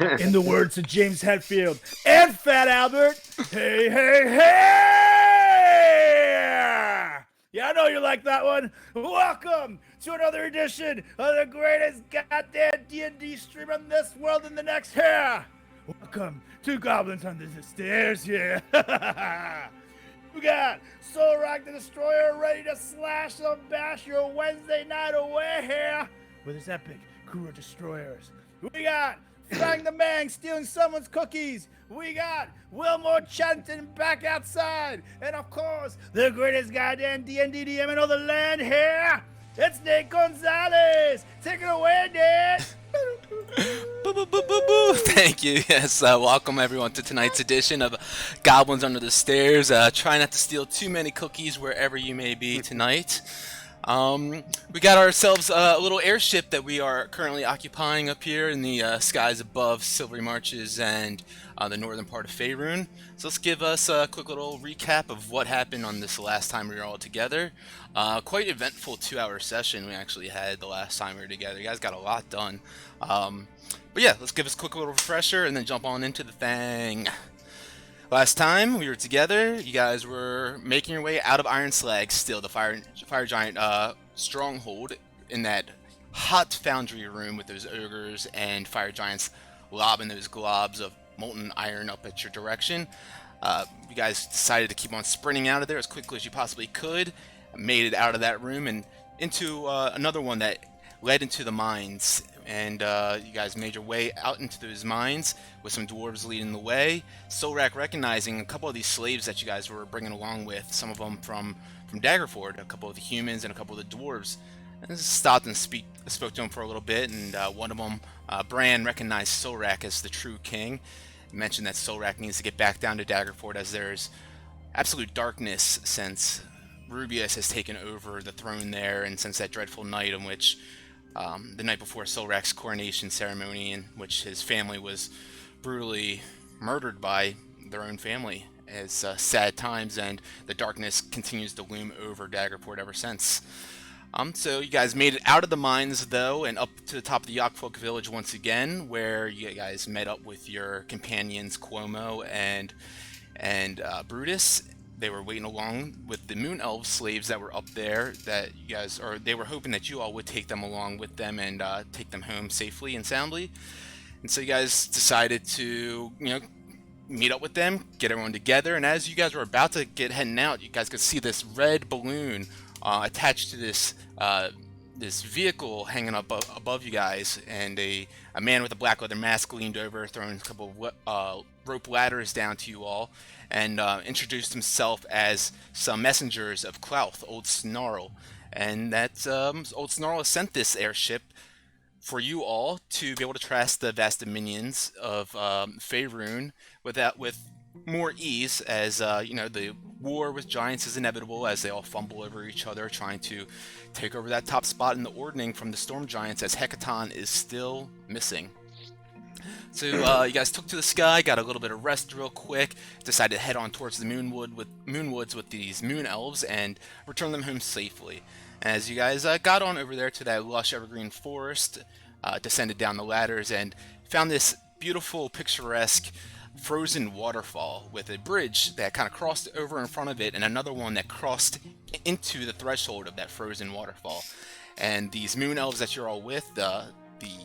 In the words of James Hetfield and Fat Albert, hey, hey, hey! Yeah, I know you like that one. Welcome to another edition of the greatest goddamn D&D stream on this world and the next here. Welcome to Goblins Under the Stairs, yeah. We got Solrak the Destroyer ready to slash and bash your Wednesday night away here with his epic crew of destroyers. We got Fang the Mang stealing someone's cookies. We got Wilmore Chanton back outside. And of course, the greatest goddamn D&D DM in all the land here. It's Nick Gonzalez. Take it away, Nick. Boo, boo, boo, boo, boo. Thank you. Yes, welcome everyone to tonight's edition of Goblins Under the Stairs. Try not to steal too many cookies wherever you may be tonight. We got ourselves a little airship that we are currently occupying up here in the skies above Silvery Marches and the northern part of Faerun. So let's give us a quick little recap of what happened on this last time we were all together. Quite eventful 2-hour session we actually had the last time we were together. You guys got a lot done. But yeah, let's give us a quick little refresher and then jump on into the thing. Last time we were together, you guys were making your way out of Iron Slag, still the fire giant stronghold, in that hot foundry room with those ogres and fire giants lobbing those globs of molten iron up at your direction. You guys decided to keep on sprinting out of there as quickly as you possibly could, made it out of that room and into another one that led into the mines. And you guys made your way out into those mines with some dwarves leading the way. Solrak recognizing a couple of these slaves that you guys were bringing along with, some of them from Daggerford, a couple of the humans and a couple of the dwarves. And stopped and spoke to him for a little bit, and one of them, Bran, recognized Solrak as the true king. Mentioned that Solrak needs to get back down to Daggerford as there's absolute darkness since Rubius has taken over the throne there, and since that dreadful night in which the night before Solrak's coronation ceremony, in which his family was brutally murdered by their own family. It's sad times, and the darkness continues to loom over Daggerport ever since. So you guys made it out of the mines, though, and up to the top of the Yakfolk village once again, where you guys met up with your companions Cuomo and Brutus. They were waiting along with the Moon Elf slaves that were up there. That you guys, or they were hoping that you all would take them along with them and take them home safely and soundly. And so you guys decided to, meet up with them, get everyone together. And as you guys were about to get heading out, you guys could see this red balloon attached to this this vehicle hanging up above you guys, and a man with a black leather mask leaned over, throwing a couple of rope ladders down to you all, and introduced himself as some messengers of Clouth, Old Snarl. And that Old Snarl has sent this airship for you all to be able to traverse the vast dominions of Faerun with more ease, as the war with giants is inevitable as they all fumble over each other trying to take over that top spot in the ordning from the storm giants, as Hecaton is still missing. So you guys took to the sky, got a little bit of rest real quick, decided to head on towards the Moonwoods with these Moon Elves and return them home safely. As you guys got on over there to that lush evergreen forest, descended down the ladders and found this beautiful, picturesque frozen waterfall with a bridge that kind of crossed over in front of it, and another one that crossed into the threshold of that frozen waterfall. And these Moon Elves that you're all with, the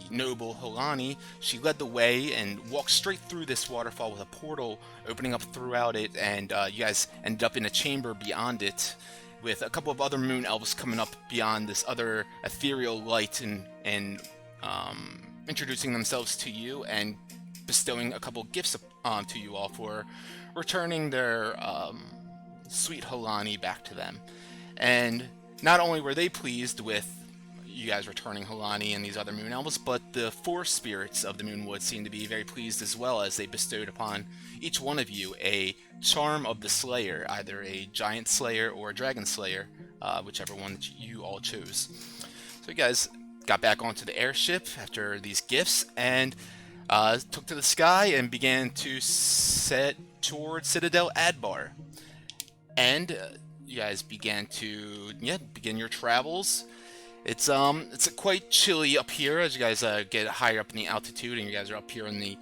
noble Holani, she led the way and walked straight through this waterfall with a portal opening up throughout it, and you guys ended up in a chamber beyond it with a couple of other Moon Elves coming up beyond this other ethereal light and introducing themselves to you and bestowing a couple gifts to you all for returning their sweet Holani back to them. And not only were they pleased with you guys returning Holani and these other Moon Elves, but the forest spirits of the Moonwood seemed to be very pleased as well, as they bestowed upon each one of you a Charm of the Slayer, either a Giant Slayer or a Dragon Slayer, whichever one that you all chose. So you guys got back onto the airship after these gifts and took to the sky and began to set towards Citadel Adbar. And you guys began to begin your travels. It's quite chilly up here as you guys get higher up in the altitude, and you guys are up here in the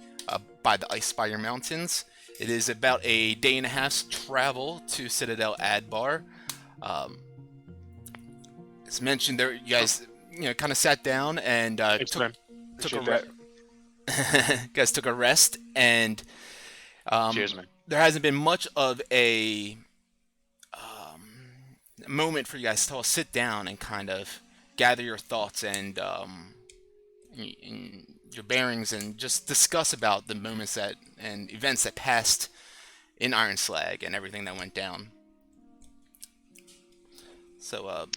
by the Ice Spire Mountains. It is about a day and a half's travel to Citadel Adbar. Um, as mentioned, there you guys kind of sat down and took guys took a rest, and Cheers, man. there hasn't been much of a moment for you guys to all sit down and kind of gather your thoughts and your bearings and just discuss about the moments that and events that passed in Iron Slag and everything that went down. So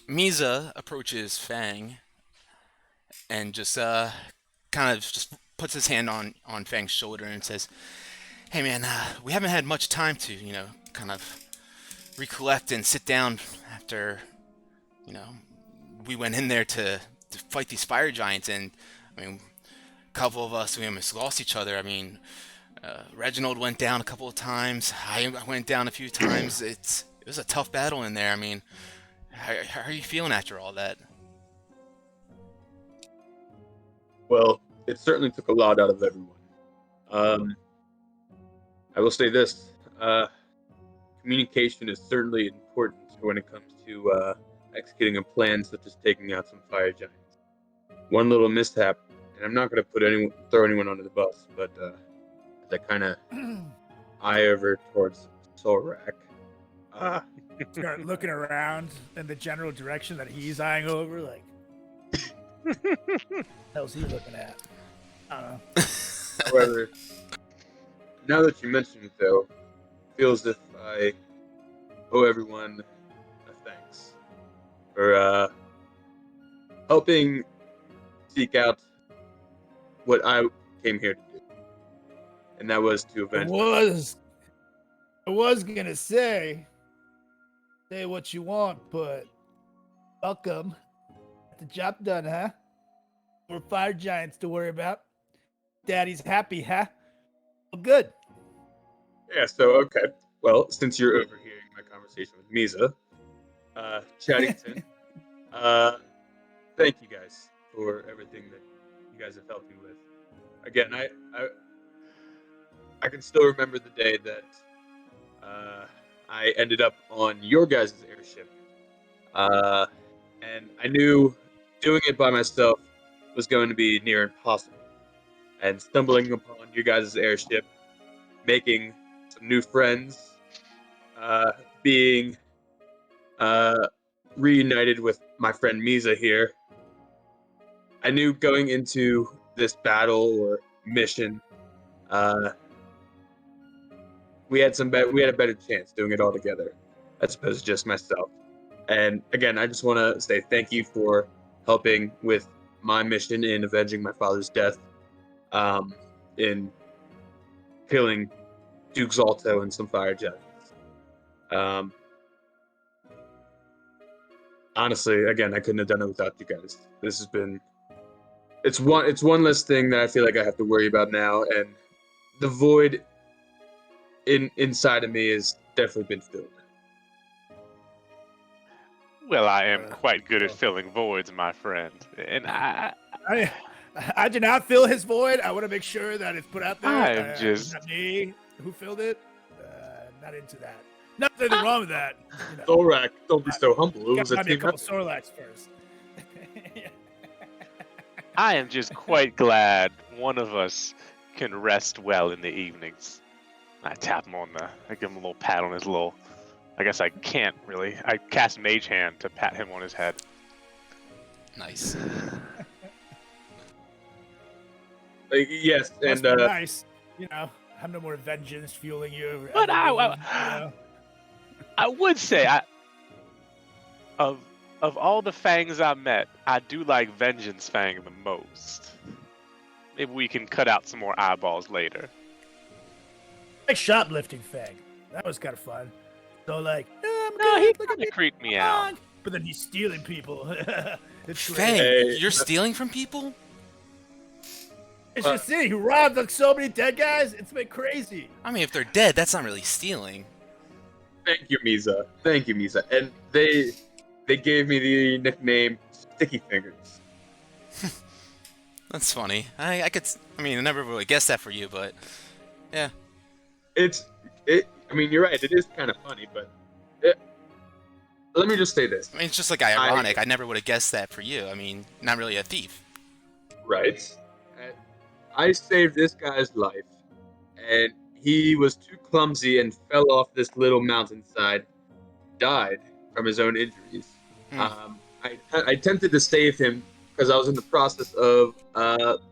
Misa approaches Fang and just kind of just puts his hand on Fang's shoulder and says, "Hey man, we haven't had much time to kind of recollect and sit down after we went in there to fight these fire giants, and I mean a couple of us we almost lost each other. I mean Reginald went down a couple of times, I went down a few times. It was a tough battle in there. I mean how are you feeling after all that?" Well, it certainly took a lot out of everyone. I will say this, communication is certainly important when it comes to executing a plan such as taking out some fire giants. One little mishap, and I'm not going to throw anyone under the bus, but as I kind of eye over towards Solrak, Start looking around in the general direction that he's eyeing over, like, hell's he looking at? I don't know. However, now that you mention it, though, it feels as if I owe everyone a thanks for helping seek out what I came here to do, and that was to avenge. I was gonna say what you want, but welcome. Got the job done, huh? More fire giants to worry about. Daddy's happy, huh? Well, good. Yeah, so, okay. Well, since you're overhearing my conversation with Misa, Chaddington, thank you guys for everything that you guys have helped me with. Again, I can still remember the day that I ended up on your guys' airship. And I knew doing it by myself was going to be near impossible. And stumbling upon your guys' airship, making some new friends, being reunited with my friend Misa here, I knew going into this battle or mission, we had a better chance doing it all together, as opposed to just myself. And again, I just want to say thank you for helping with my mission in avenging my father's death, in killing Duke Zalto and some fire giants. Honestly, again, I couldn't have done it without you guys. This has been it's one less thing that I feel like I have to worry about now, and the void inside of me has definitely been filled. Well, I am quite good at filling voids, my friend. And I did not fill his void. I want to make sure that it's put out there. I'm just not me who filled it. Not into that. Nothing wrong with that. Thorak, don't be so humble. It was a me a team couple effort. Sorlax first. I am just quite glad one of us can rest well in the evenings. I tap him I give him a little pat on his little. I guess I can't really. I cast Mage Hand to pat him on his head. Nice. Yes, Must and be nice. Have no more vengeance fueling you. But I would say of all the Fangs I met, I do like Vengeance Fang the most. Maybe we can cut out some more eyeballs later. Like shoplifting Fang. That was kind of fun. So No, he kind of creeped me out. But then he's stealing people. It's Fang, great. you're stealing from people? It's just he robbed like so many dead guys. It's been crazy. I mean, if they're dead, that's not really stealing. thank you, Misa. And they they gave me the nickname Sticky Fingers. That's funny. I never really guessed that for you, but yeah. I mean, you're right. It is kind of funny, but let me just say this. I mean, it's just like ironic. I never would have guessed that for you. I mean, not really a thief. Right. I saved this guy's life, and he was too clumsy and fell off this little mountainside, died from his own injuries. I attempted to save him because I was in the process of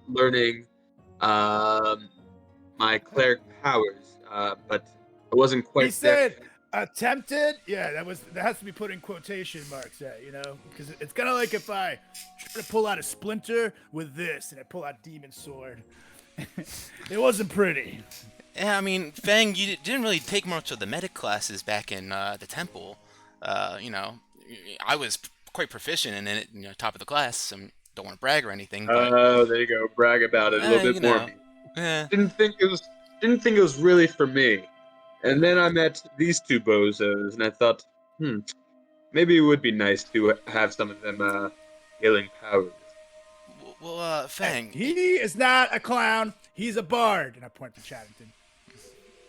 learning my cleric powers, but I wasn't quite He said attempted. Yeah, that has to be put in quotation marks. There, because it's kind of like if I try to pull out a splinter with this and I pull out demon sword. It wasn't pretty. Yeah, I mean, Fang, you didn't really take much of the medic classes back in the temple. I was quite proficient in it, top of the class. I don't want to brag or anything. But, there you go. Brag about it a little bit more. Yeah. Didn't think it was really for me. And then I met these two bozos, and I thought, maybe it would be nice to have some of them healing powers. Well, Fang. He is not a clown. He's a bard. And I point to Chattington.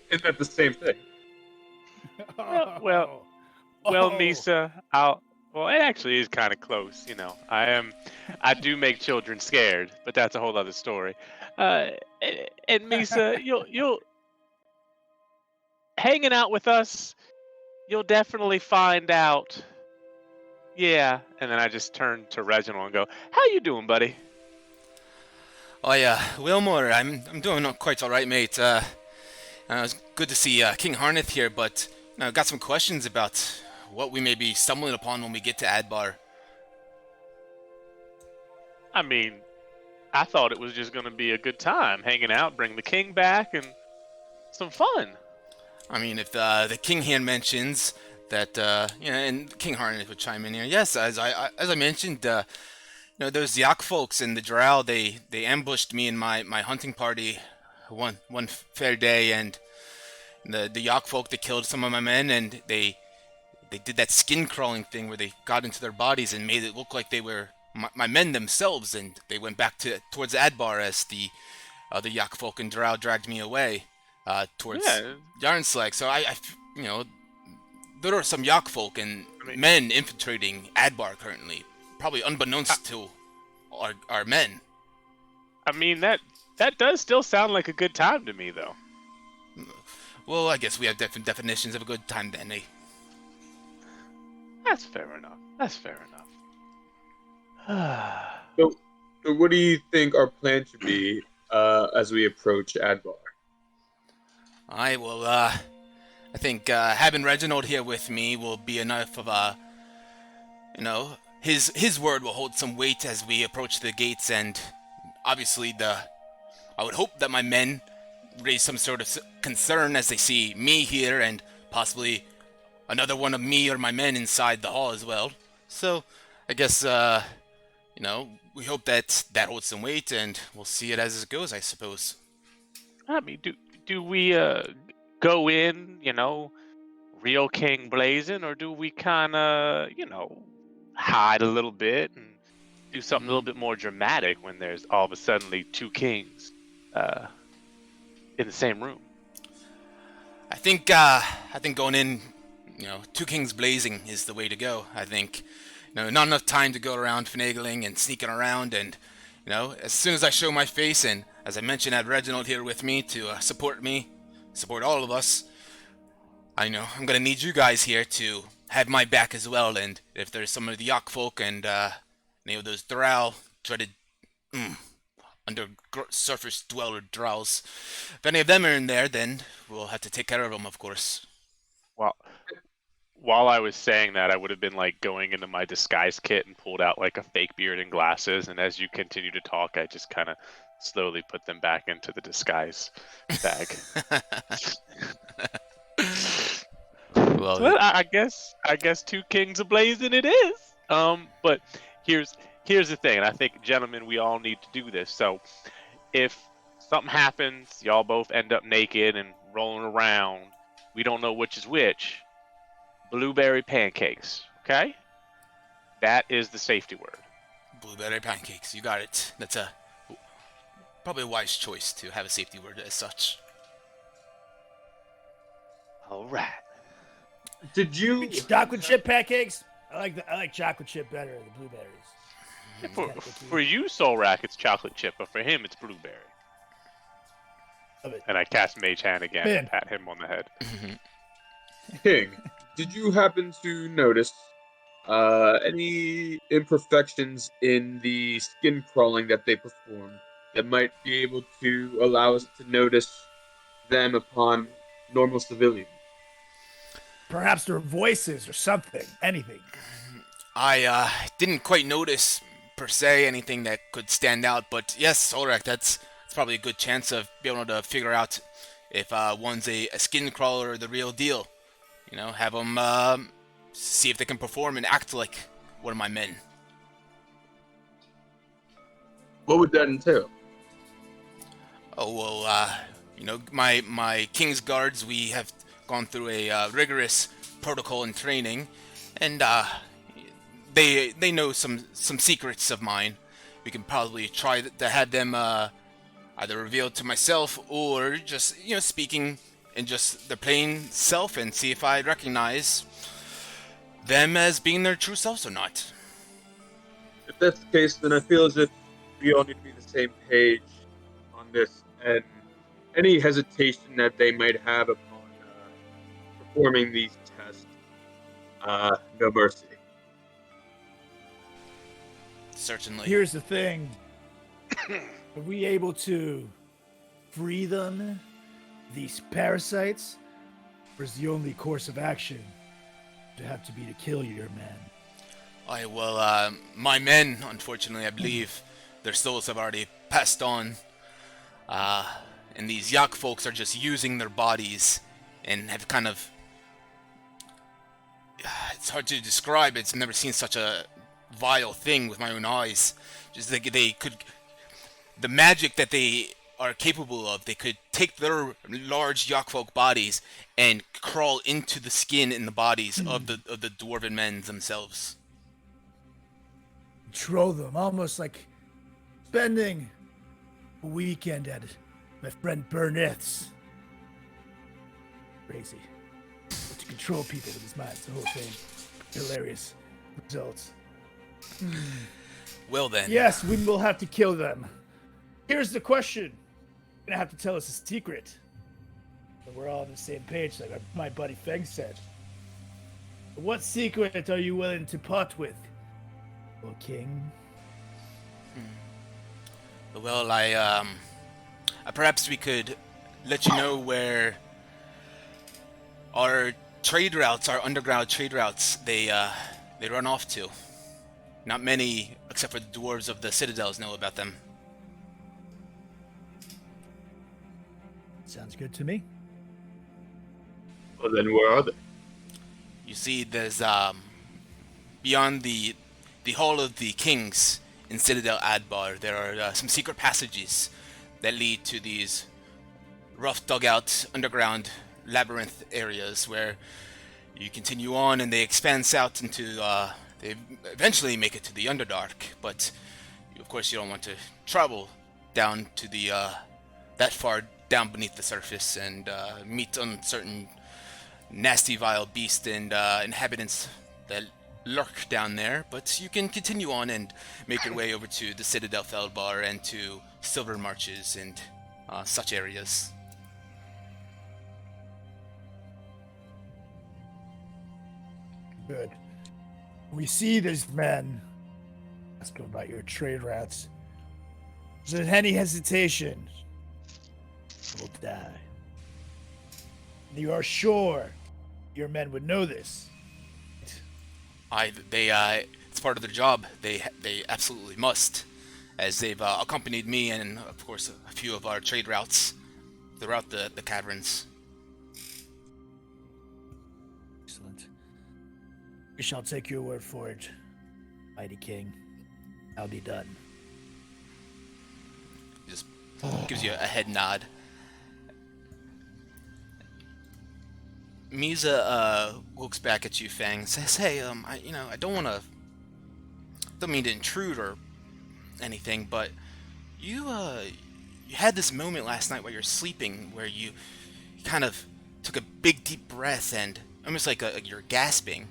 Isn't that the same thing? Well, Misa, it actually is kind of close, I do make children scared, but that's a whole other story. And Misa, you'll hanging out with us, you'll definitely find out. Yeah, and then I just turn to Reginald and go, "How you doing, buddy?" Oh yeah, Wilmore, I'm doing quite all right, mate. It's good to see King Harneth here, but I've got some questions about what we may be stumbling upon when we get to Adbar. I mean, I thought it was just going to be a good time, hanging out, bring the king back, and some fun. I mean, if the king here mentions that, and King Harneth would chime in here. Yes, as I mentioned, those Yak folks in the Drow, they ambushed me and my hunting party one fair day, and the Yak folk, they killed some of my men, and they did that skin crawling thing where they got into their bodies and made it look like they were my men themselves, and they went back towards Adbar as the other Yak folk and Drow dragged me away towards Yarnslag. So I there are some Yak folk and men infiltrating Adbar currently, probably unbeknownst to our men. I mean, that does still sound like a good time to me, though. Well, I guess we have different definitions of a good time then, eh? That's fair enough. So what do you think our plan should be as we approach Adbar? I think having Reginald here with me will be enough of a, his word will hold some weight as we approach the gates, and obviously I would hope that my men raise some sort of concern as they see me here and possibly another one of me or my men inside the hall as well. So I guess, we hope that holds some weight, and we'll see it as it goes, I suppose. I mean, do we go in, real king blazing, or do we kind of, hide a little bit and do something a little bit more dramatic when there's all of a sudden two kings in the same room? I think going in, two kings blazing is the way to go. I think, not enough time to go around finagling and sneaking around, and as soon as I show my face, and as I mentioned, I had Reginald here with me to support all of us. I'm gonna need you guys here to have my back as well, and if there's some of the Yak folk and any of those Drow dreaded under surface dweller Drows, if any of them are in there, then we'll have to take care of them, of course. Well, while I was saying that, I would have been going into my disguise kit and pulled out a fake beard and glasses, and as you continue to talk, I just kind of slowly put them back into the disguise bag. Well, so I guess two kings ablazing it is. But here's the thing, and I think, gentlemen, we all need to do this. So if something happens, y'all both end up naked and rolling around, we don't know which is which. Blueberry pancakes, okay? That is the safety word. Blueberry pancakes. You got it. That's probably a wise choice to have a safety word as such. All right. Did you? Chocolate chip pancakes. I like chocolate chip better than blueberries. For you, Solrak, it's chocolate chip, but for him, it's blueberry. Love it. And I cast Mage Hand again Man. and pat him on the head. King, did you happen to notice any imperfections in the skin crawling that they performed that might be able to allow us to notice them upon normal civilians? Perhaps their voices or something. Anything. I didn't quite notice per se anything that could stand out, but yes, Solrak, that's probably a good chance of being able to figure out if one's a skin crawler or the real deal. You know, have them see if they can perform and act like one of my men. What would that entail? Oh well, you know, my King's Guards, we have gone through a rigorous protocol and training, and they know some secrets of mine. We can probably try to have them either revealed to myself or just speaking in just their plain self and see if I recognize them as being their true selves or not. If that's the case, then I feel as if we all need to be the same page on this, and any hesitation that they might have upon performing these tests, no mercy. Certainly. Here's the thing. Are we able to free them, these parasites? Or is the only course of action to have to be to kill your man? My men, unfortunately, I believe their souls have already passed on. And these Yak folks are just using their bodies and have kind of... It's hard to describe. It's never seen such a vile thing with my own eyes. Just like they could... The magic that they are capable of, they could take their large Yak folk bodies and crawl into the skin and the bodies of the dwarven men themselves. Control them, almost like spending a weekend at my friend Burneth's. Crazy. But to control people with his mind, it's the whole thing. Hilarious results. Well then. Yes, we will have to kill them. Here's the question. You're gonna have to tell us a secret. So we're all on the same page, like my buddy Feng said. What secret are you willing to part with, O King? Well, I perhaps we could let you know where our trade routes, our underground trade routes, they run off to. Not many, except for the dwarves of the citadels, know about them. Sounds good to me. Well, then where are they? You see, there's beyond the Hall of the Kings in Citadel Adbar, there are some secret passages that lead to these rough dugout underground labyrinth areas where you continue on and they expand out into they eventually make it to the Underdark, but of course you don't want to travel down to the that far down beneath the surface and meet uncertain nasty vile beasts and inhabitants that lurk down there, but you can continue on and make your way over to the Citadel Feldbar and to Silver Marches and such areas. Good. We see these men. Ask them about your trade routes. Is there any hesitation? We'll die. You are sure your men would know this? It's part of their job. They absolutely must, as they've accompanied me and of course a few of our trade routes throughout the caverns. Excellent. We shall take your word for it, mighty king. I'll be done. He just gives you a head nod. Misa looks back at you, Fang, and says, "Hey, I don't want to don't mean to intrude or anything, but you had this moment last night while you're sleeping where you kind of took a big deep breath and almost like you're gasping.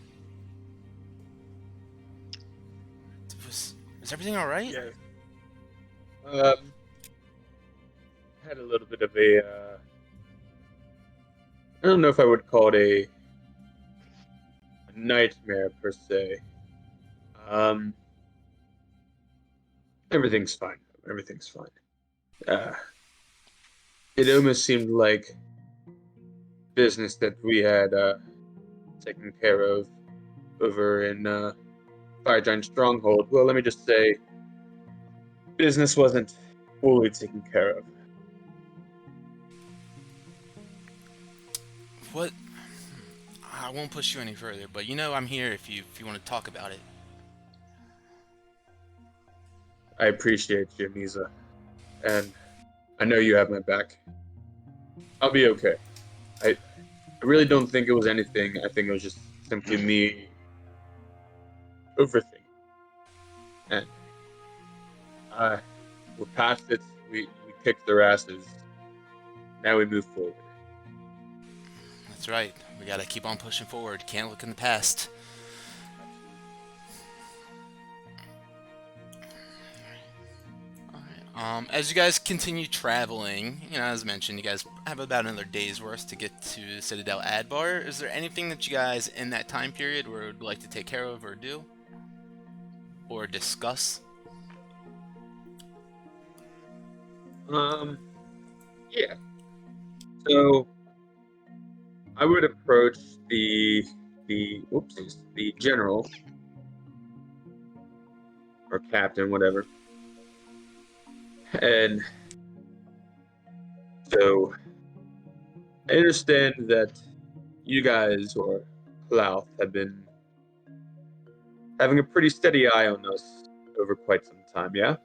Was everything all right? Yeah. Had a little bit of a. I don't know if I would call it a nightmare per se. Um, everything's fine. Everything's fine. Uh, it almost seemed like business that we had taken care of over in Fire Giant Stronghold. Well, let me just say, business wasn't fully taken care of. What? I won't push you any further, but I'm here if you want to talk about it. I appreciate you, Misa, and I know you have my back. I'll be okay. I really don't think it was anything. I think it was just simply me overthinking. And we're past it. We kicked their asses. Now we move forward. That's right. We gotta keep on pushing forward. Can't look in the past. As you guys continue traveling, as mentioned, you guys have about another day's worth to get to Citadel Adbar. Is there anything that you guys in that time period would like to take care of or do? Or discuss? Yeah. So I would approach the general or captain, whatever. And so I understand that you guys or Plouth have been having a pretty steady eye on us over quite some time, yeah?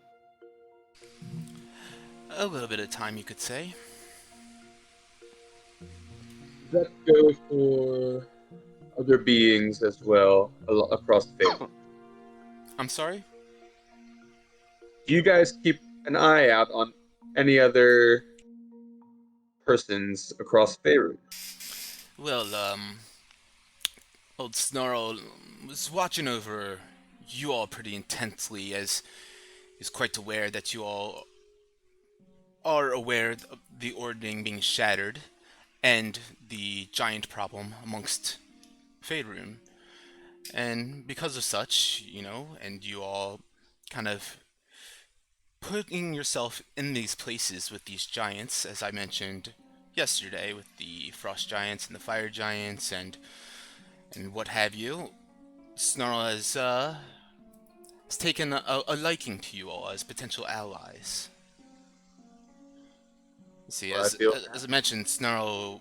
A little bit of time, you could say. Does that go for other beings as well across Fate? I'm sorry? Do you guys keep an eye out on any other persons across Faerun? Well, old Snarl was watching over you all pretty intensely, as he's quite aware that you all are aware of the ordning being shattered and the giant problem amongst Faerun. And because of such, and you all kind of putting yourself in these places with these giants, as I mentioned yesterday, with the frost giants and the fire giants and what have you, Snarl has taken a liking to you all as potential allies. See, Well, I feel as I mentioned, Snarl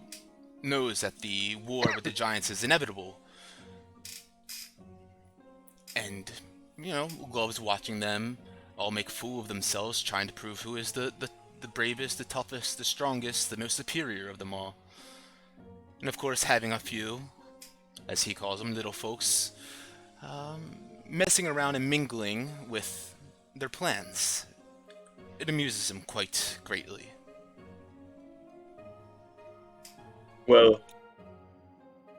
knows that the war with the giants is inevitable, and loves watching them all make fool of themselves, trying to prove who is the bravest, the toughest, the strongest, the most superior of them all. And of course, having a few, as he calls them, little folks, messing around and mingling with their plans. It amuses him quite greatly. well,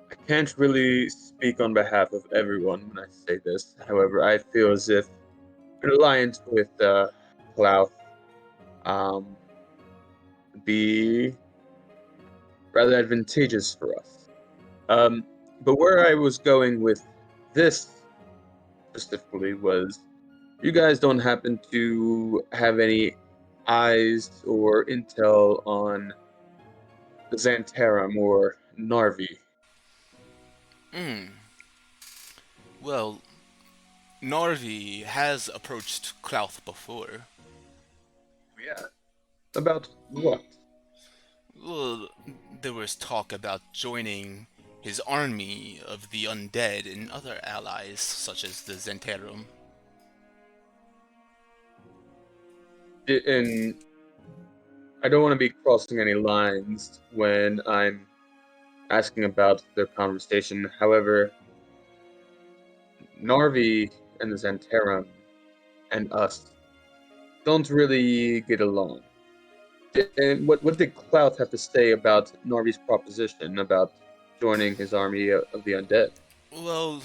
I can't really speak on behalf of everyone when I say this. However, I feel as if an alliance with Plouth would be rather advantageous for us. But where I was going with this specifically was, you guys don't happen to have any eyes or intel on the Xantarum or Narvi? Hmm. Well, Narvi has approached Klauth before. Yeah. About what? Well, there was talk about joining his army of the undead and other allies, such as the Zentarum. And I don't want to be crossing any lines when I'm asking about their conversation. However, Narvi, and the Xantarum and us don't really get along. And what did Clout have to say about Narvi's proposition about joining his army of the undead? Well,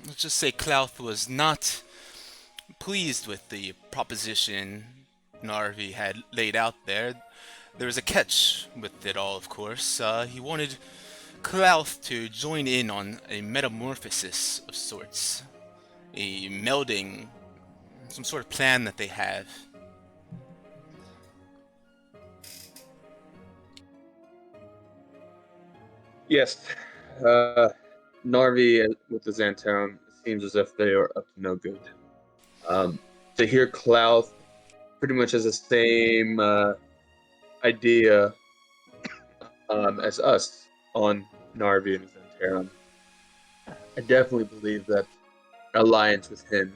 let's just say Clouth was not pleased with the proposition Narvi had laid out there. There was a catch with it all, of course. He wanted Clouth to join in on a metamorphosis of sorts, a melding, some sort of plan that they have. Yes, Narvi with the Xantarum, it seems as if they are up to no good. To hear Clouth pretty much has the same idea as us on Narvi and Xantarum, I definitely believe that an alliance with him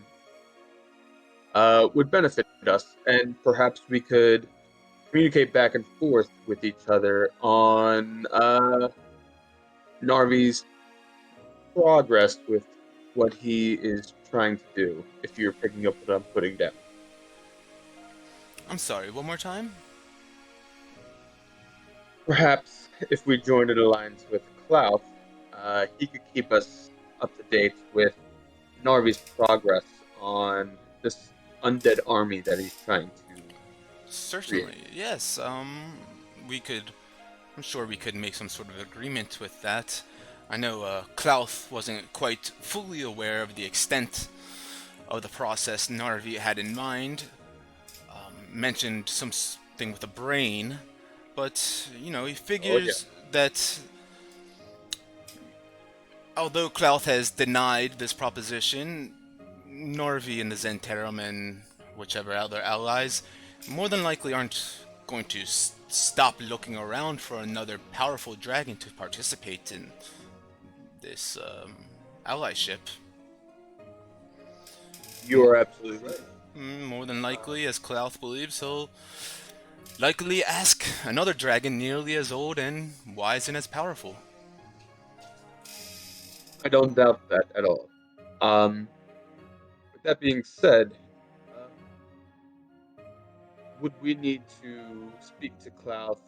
would benefit us, and perhaps we could communicate back and forth with each other on Narvi's progress with what he is trying to do, if you're picking up what I'm putting down. I'm sorry, one more time? Perhaps if we joined an alliance with Clouth, he could keep us up to date with Narvi's progress on this undead army that he's trying to Certainly, create. yes. We could. I'm sure we could make some sort of agreement with that. I know Clouth wasn't quite fully aware of the extent of the process Narvi had in mind. Mentioned something with a brain, but you know he figures that although Clouth has denied this proposition, Narvi and the Xantarum and whichever other allies more than likely aren't going to stop looking around for another powerful dragon to participate in this allyship. You are absolutely right. More than likely, as Clouth believes, he'll likely ask another dragon nearly as old and wise and as powerful. I don't doubt that at all. With that being said, would we need to speak to Clouth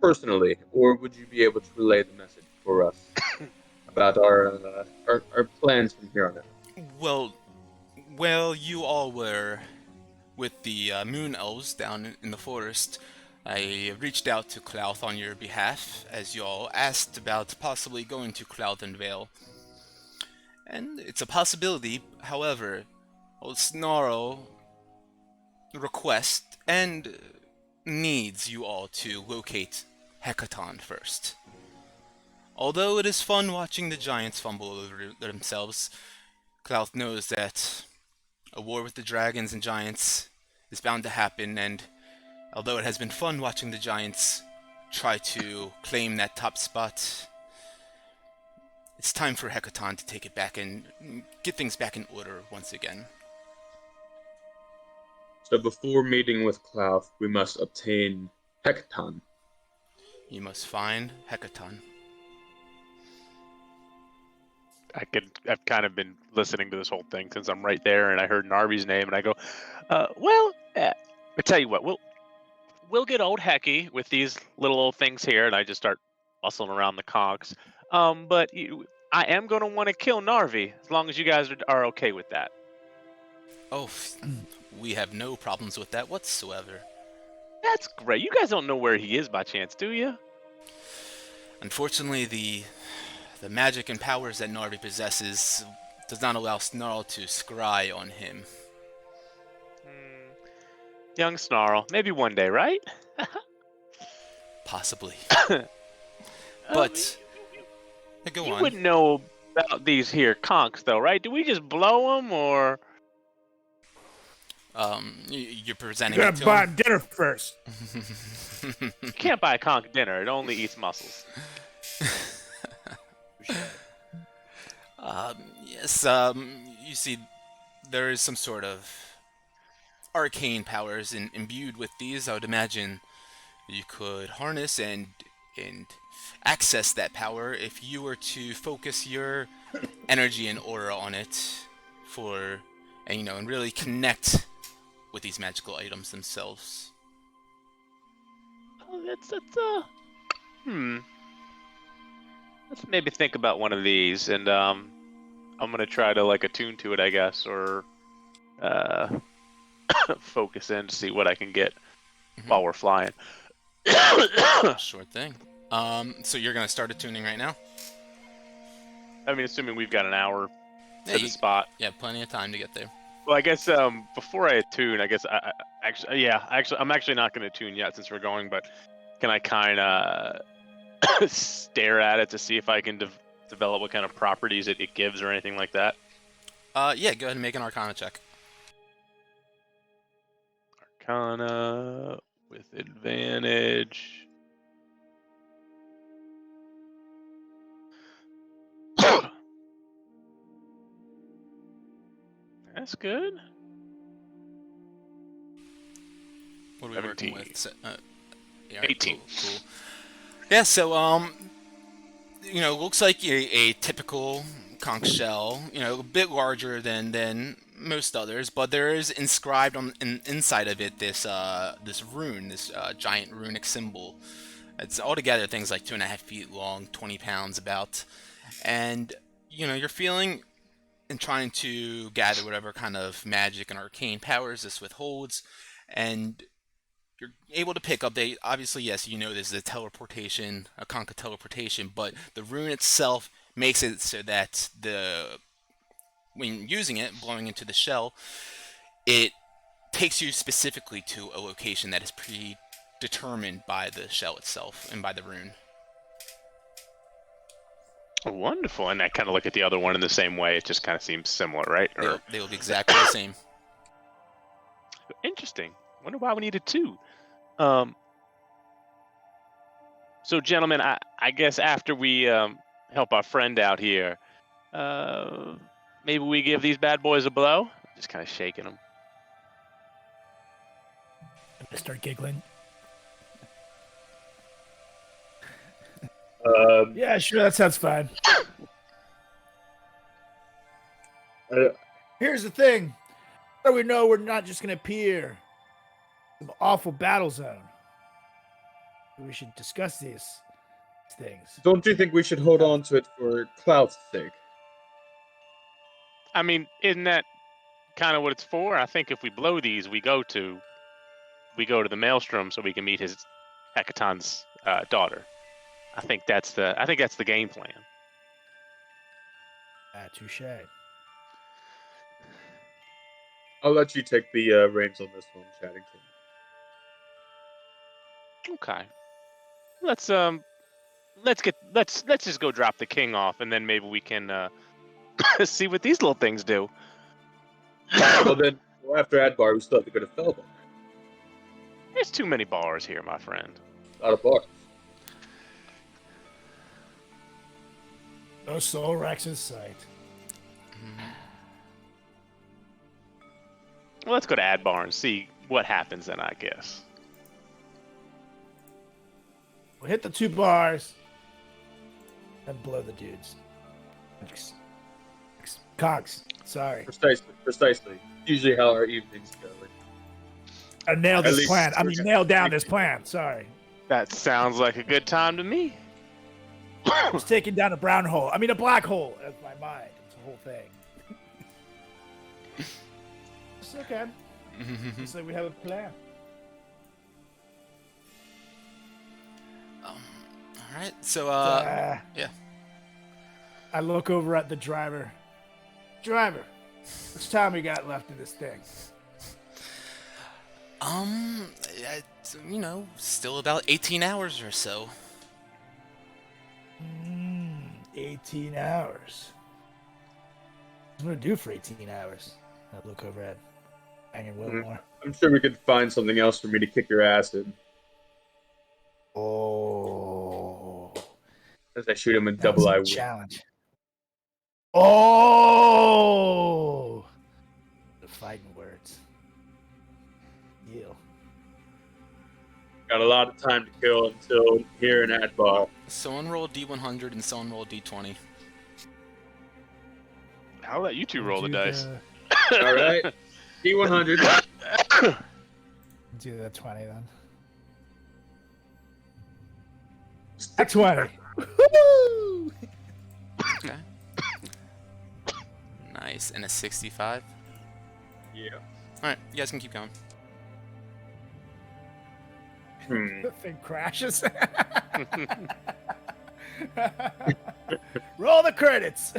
personally, or would you be able to relay the message for us about our plans from here on out? Well, you all were with the Moon Elves down in the forest. I reached out to Clouth on your behalf, as you all asked about possibly going to Cloudland Vale. And it's a possibility, however, old Snarl requests and needs you all to locate Hecaton first. Although it is fun watching the giants fumble over themselves, Clouth knows that a war with the dragons and giants is bound to happen, and although it has been fun watching the giants try to claim that top spot, it's time for Hecaton to take it back and get things back in order once again. So before meeting with Clouth, we must obtain Hecaton. You must find Hecaton. I've kind of been listening to this whole thing since I'm right there, and I heard Narvi's name, and I go, I tell you what, we'll get old Hecky with these little old things here, and I just start bustling around the cogs. But I am going to want to kill Narvi, as long as you guys are okay with that. Oh, we have no problems with that whatsoever. That's great. You guys don't know where he is by chance, do you? Unfortunately, the magic and powers that Narvi possesses does not allow Snarl to scry on him. Young Snarl. Maybe one day, right? Possibly. But go on. You wouldn't know about these here conchs, though, right? Do we just blow them, or...? You're presenting You it gotta to buy him? dinner first. You can't buy a conch dinner. It only eats muscles. Yes, you see, there is some sort of arcane powers imbued with these. I would imagine you could harness and access that power if you were to focus your energy and aura on it for, and and really connect with these magical items themselves. Oh, let's maybe think about one of these, and I'm gonna try to like attune to it, I guess, or focus in to see what I can get while we're flying. Sure thing. So you're gonna start attuning right now? I mean, assuming we've got an hour Yeah, to the spot. Yeah, plenty of time to get there. Well, I guess before I attune, I guess I'm actually not going to attune yet since we're going. But can I kind of stare at it to see if I can develop what kind of properties it gives or anything like that? Yeah, go ahead and make an Arcana check. Arcana with advantage. That's good. What are we working 17. with? Yeah, 18. Cool. Yeah, so looks like a typical conch shell. A bit larger than most others, but there is inscribed on inside of it this rune, this giant runic symbol. It's altogether things like 2.5 feet long, 20 pounds about, and you're feeling and trying to gather whatever kind of magic and arcane powers this withholds, and you're able to pick up. Obviously, yes, this is a teleportation, a conch teleportation, but the rune itself makes it so that when using it, blowing into the shell, it takes you specifically to a location that is predetermined by the shell itself and by the rune. Wonderful. And I kind of look at the other one in the same way. It just kind of seems similar, right? They will be exactly the same. Interesting. Wonder why we needed two. So, gentlemen, I guess after we help our friend out here, maybe we give these bad boys a blow? Just kind of shaking them. I start giggling. Yeah, sure, that sounds fine. Here's the thing. How do we know we're not just going to appear in some awful battle zone? We should discuss these things. Don't you think we should hold on to it for clout's sake? I mean, isn't that kind of what it's for? I think if we blow these, we go to the Maelstrom so we can meet his Hecaton's daughter. I think that's the game plan. Touche. I'll let you take the reins on this one, Chaddington. Okay. Let's just go drop the king off, and then maybe we can see what these little things do. Well, then, after Adbar, we still have to go to Felbar. There's too many bars here, my friend. Not a bar. No soul racks in sight. Well, let's go to Adbar and see what happens then, I guess. We'll hit the 2 bars and blow the dudes. Cox, sorry. Precisely. Usually how our evenings go. I nailed this plan. I mean, nailed down this plan. Sorry. That sounds like a good time to me. I was taking down a black hole. That's my mind. It's the whole thing. It's okay. Looks like we have a plan. All right. So, yeah. I look over at the driver. Driver, what's time we got left of this thing? Still about 18 hours or so. 18 hours. What am I gonna do for 18 hours? I look over at Banging Wilmore. I'm sure we could find something else for me to kick your ass in. Oh. As I shoot him in double eye. Challenge. Oh. The fighting words. Deal. Got a lot of time to kill until here in Adbar. Someone roll D100 and someone roll D20. I'll let you two roll the dice. All right. D100. Do the 20 then. At 20. Woo! Okay. Nice. And a 65. Yeah. Alright, you guys can keep going. The thing crashes. Roll the credits.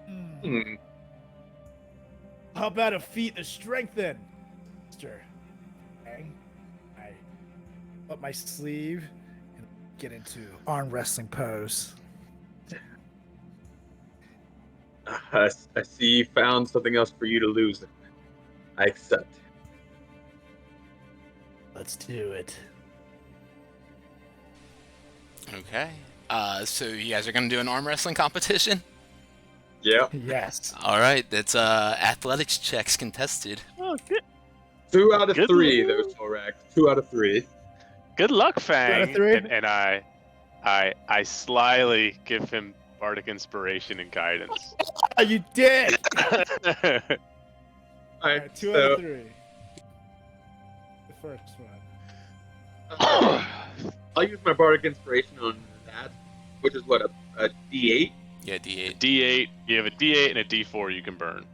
Hmm. How about a feat to strengthen? Mister? Okay. I up my sleeve and get into arm wrestling pose. I see you found something else for you to lose. I accept. Let's do it. Okay. So you guys are gonna do an arm wrestling competition? Yeah. Yes. Alright, that's athletics checks contested. Oh, good. 2 out of Good 3, luck. though, Solrak. 2 out of 3. Good luck, Fang. three? And I slyly give him bardic inspiration and guidance. Oh, you did. All All right, right, 2 out so of 3. The first one. I'll use my bardic inspiration on that, which is what, a D8? Yeah, D8. D8. You have a D8 and a D4 you can burn.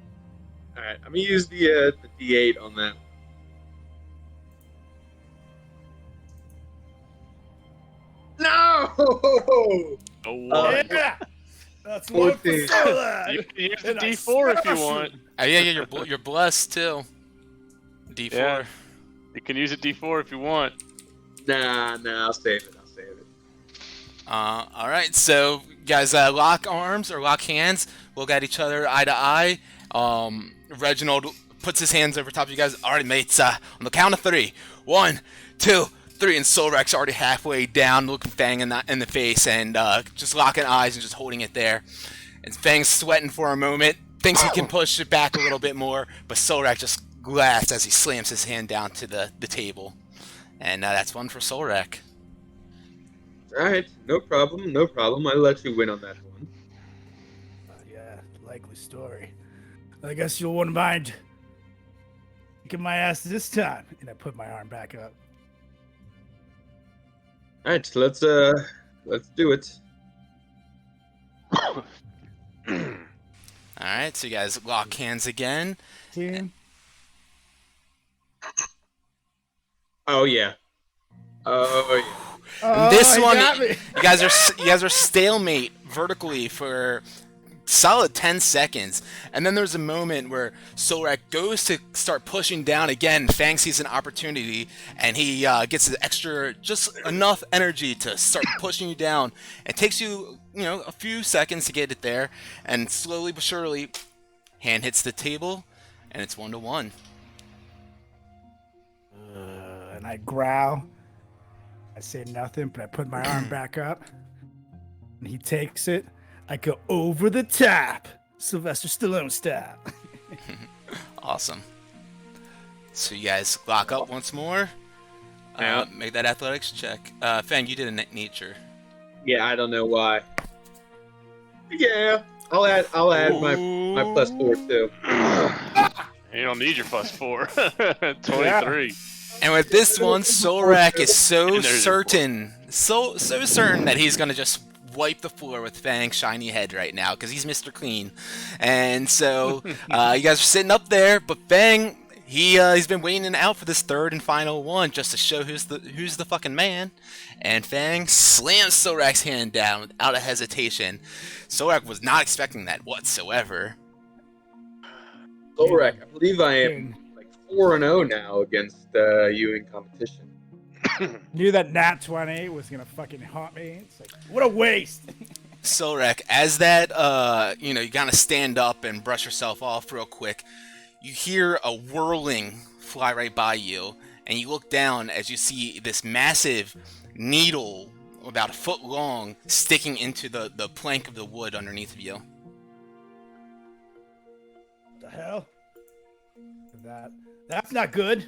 All right, I'm gonna use the D8 on that. No! Oh, what? Yeah. That's one for 14. Sola. You can use the And I D4 if you smash want. him. Oh yeah, you're blessed too. D4. Yeah. You can use a D4 if you want. Nah, I'll save it. Alright, so guys lock arms or lock hands. Look at each other eye to eye. Reginald puts his hands over top of you guys. Alright, mates, on the count of 3. 1, 2, 3, and Solrak's already halfway down, looking Fang in the face and just locking eyes and just holding it there. And Fang's sweating for a moment, thinks he can push it back a little bit more, but Solrak just laughs as he slams his hand down to the table. And that's one for Solrak. All right, no problem. I'll let you win on that one. Yeah, likely story. I guess you wouldn't mind kicking my ass this time. And I put my arm back up. All right, so let's do it. Alright, so you guys lock hands again. Team. Oh yeah. Oh, This he one, got me. you guys are stalemate vertically for solid 10 seconds, and then there's a moment where Solrak goes to start pushing down again. Fang sees an opportunity, and he gets extra, just enough energy to start pushing you down. It takes you, a few seconds to get it there, and slowly but surely, hand hits the table, and it's 1-1. And I growl. I say nothing, but I put my arm back up. And he takes it. I go over the top. Sylvester Stallone style. Awesome. So you guys lock up once more. Yeah. Make that athletics check. Fang, you did a nature. Yeah, I don't know why. Yeah, I'll add my plus 4 too. You don't need your +4. 23. And with this one, Solrak is so And there's your certain, so certain that he's gonna just wipe the floor with Fang's shiny head right now because he's Mr. Clean. And so you guys are sitting up there, but Fang, he's been waiting out for this third and final one just to show who's the fucking man. And Fang slams Solrak's hand down without a hesitation. Solrak was not expecting that whatsoever. Solrak, I believe I am like 4-0 now against you in competition. Knew that Nat 20 was gonna fucking haunt me. It's like, what a waste. Solrak, as that, you gotta stand up and brush yourself off real quick, you hear a whirling fly right by you, and you look down as you see this massive needle, about a foot long, sticking into the plank of the wood underneath of you. The hell? That's not good.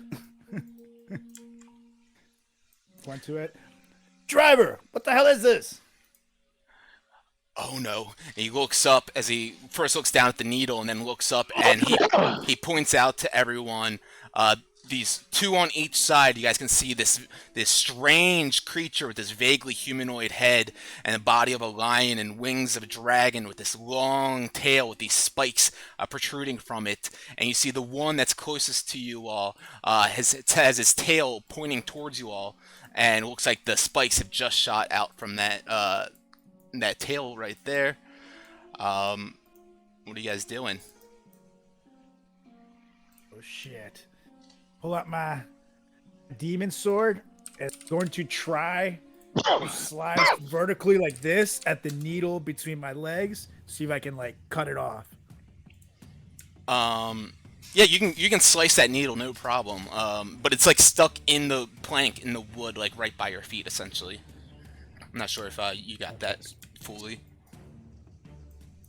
Point to it. Driver, what the hell is this? "Oh no!" And he looks up as he first looks down at the needle and then looks up, and he points out to everyone. These two on each side, you guys can see this strange creature with this vaguely humanoid head and the body of a lion and wings of a dragon with this long tail with these spikes protruding from it. And you see the one that's closest to you all has his tail pointing towards you all, and it looks like the spikes have just shot out from that tail right there. What are you guys doing? Oh shit. Pull out my demon sword and going to try to slide vertically like this at the needle between my legs. See if I can like cut it off. Yeah, you can slice that needle, no problem. But it's like stuck in the plank in the wood, like right by your feet, essentially. I'm not sure if you got that fully.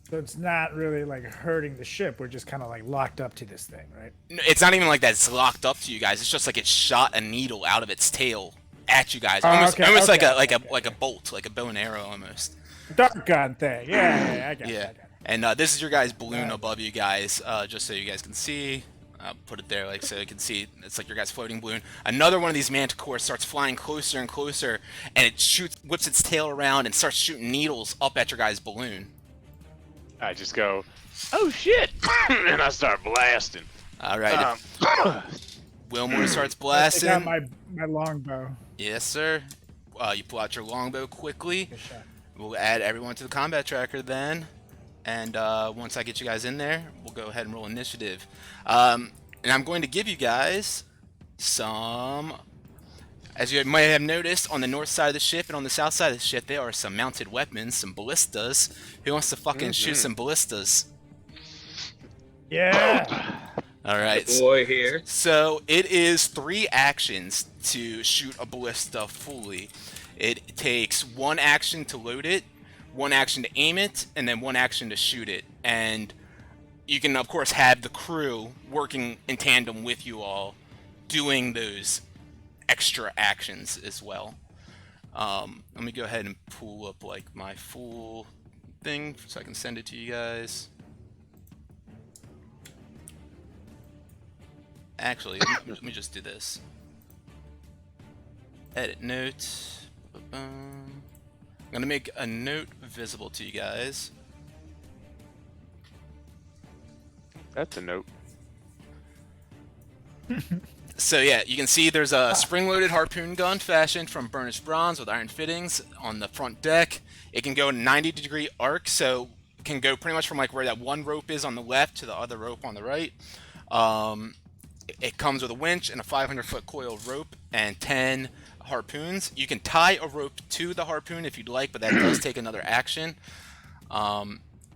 So it's not really like hurting the ship. We're just kind of like locked up to this thing, right? No, it's not even like that. It's locked up to you guys. It's just like it shot a needle out of its tail at you guys, almost like a bolt, like a bow and arrow, almost. Dark gun thing. Yeah, I got it. I got it. And this is your guys' balloon above you guys, just so you guys can see. I'll put it there, like so you can see. It's like your guys' floating balloon. Another one of these manticores starts flying closer and closer, and it whips its tail around and starts shooting needles up at your guys' balloon. I just go, oh shit, and I start blasting. All right. Wilmore starts blasting. I got my longbow. Yes, sir. You pull out your longbow quickly. Good shot. We'll add everyone to the combat tracker then. And once I get you guys in there, we'll go ahead and roll initiative. And I'm going to give you guys some... As you might have noticed, on the north side of the ship and on the south side of the ship, there are some mounted weapons, some ballistas. Who wants to fucking shoot some ballistas? Yeah. All right. Boy here. So it is 3 actions to shoot a ballista fully. It takes 1 action to load it, 1 action to aim it, and then 1 action to shoot it. And you can, of course, have the crew working in tandem with you all, doing those extra actions as well. Let me go ahead and pull up like my full thing so I can send it to you guys. Actually, let me just do this. Edit note. I'm gonna make a note visible to you guys. That's a note. So yeah, you can see there's a spring-loaded harpoon gun fashioned from burnished bronze with iron fittings on the front deck. It can go in a 90-degree arc, so it can go pretty much from like where that one rope is on the left to the other rope on the right. It comes with a winch and a 500-foot coil rope and 10 harpoons. You can tie a rope to the harpoon if you'd like, but that does take another action.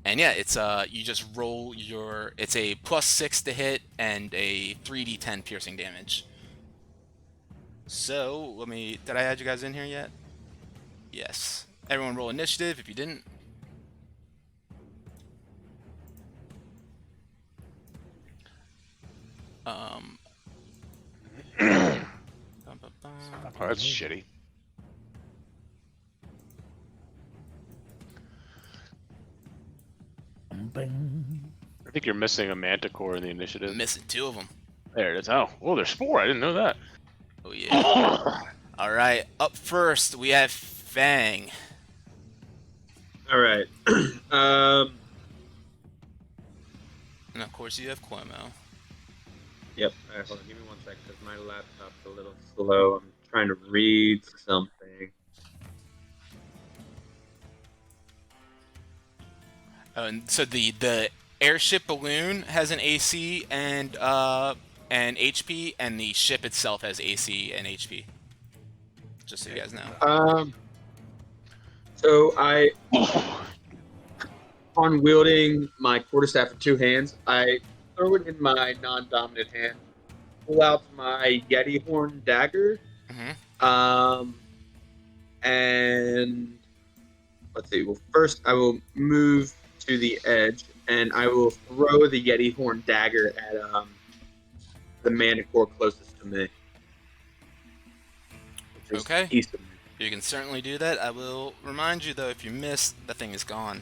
And yeah, it's you just roll your. It's a +6 to hit and a 3d10 piercing damage. So let me. Did I add you guys in here yet? Yes. Everyone roll initiative if you didn't. Oh, that's shitty. I think you're missing a manticore in the initiative. Missing 2 of them. There it is. Oh, there's 4. I didn't know that. Oh yeah. All right. Up first we have Fang. All right. And of course you have Cuomo. Yep. All right, hold on. Give me 1 second because my laptop's a little slow. I'm trying to read something. Oh, and so the airship balloon has an AC and HP, and the ship itself has AC and HP. Just so you guys know. So I, on wielding my quarterstaff in 2 hands, I throw it in my non-dominant hand, pull out my Yeti horn dagger, and let's see. Well, first I will move to the edge, and I will throw the Yeti horn dagger at the manticore closest to me. Which is Okay. east of me. You can certainly do that. I will remind you, though, if you miss, the thing is gone.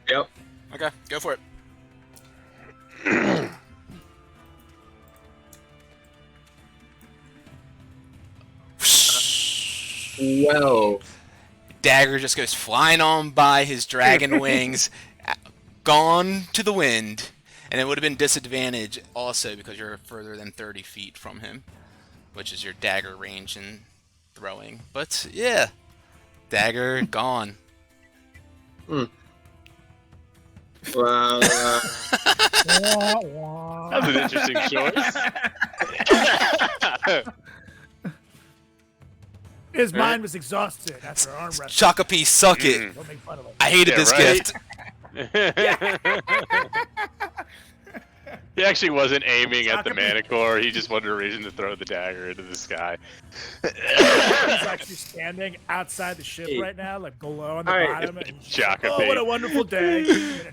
Yep. Okay, go for it. Well, Dagger just goes flying on by his dragon wings, gone to the wind. And it would have been disadvantage also because you're further than 30 feet from him, which is your dagger range and throwing. But yeah, dagger gone. well, That's an interesting choice. His mind was exhausted after arm wrestling. Chocopee, suck it. Don't make fun of him. I hated this right? gift. He actually wasn't aiming at the Chocopee. Manticore. He just wanted a reason to throw the dagger into the sky. He's actually standing outside the ship Hey. right now, like below on the All right. bottom. And he's just like, Chocopee. oh, what a wonderful day.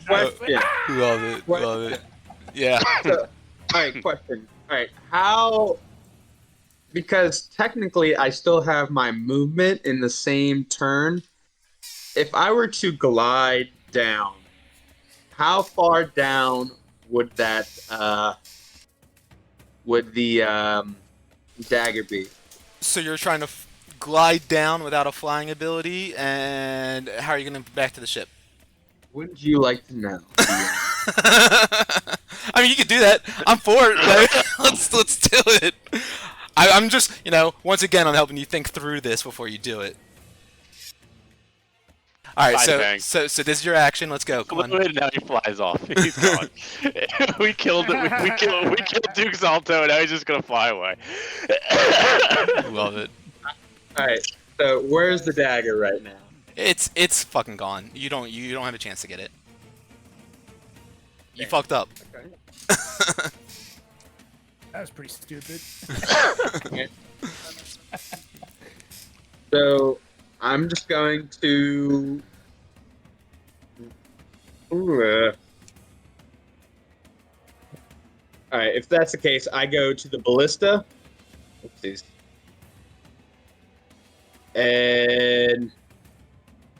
question. Love it, love it. Yeah. All right, question. All right, how? Because technically, I still have my movement in the same turn. If I were to glide down, how far down would that would the dagger be? So you're trying to glide down without a flying ability, and how are you going to back to the ship? Wouldn't you like to know? I mean, you could do that. I'm for it. Like, let's do it. I'm just, once again, I'm helping you think through this before you do it. All right, Bang. so this is your action. Let's go. Come on. And now he flies off. He's gone. we killed Duke Salto, and now he's just gonna fly away. Love it. All right, so where's the dagger right now? It's fucking gone. You don't have a chance to get it. You fucked up. Okay. That was pretty stupid. So I'm just going to. All right, if that's the case, I go to the ballista. Oopsies. And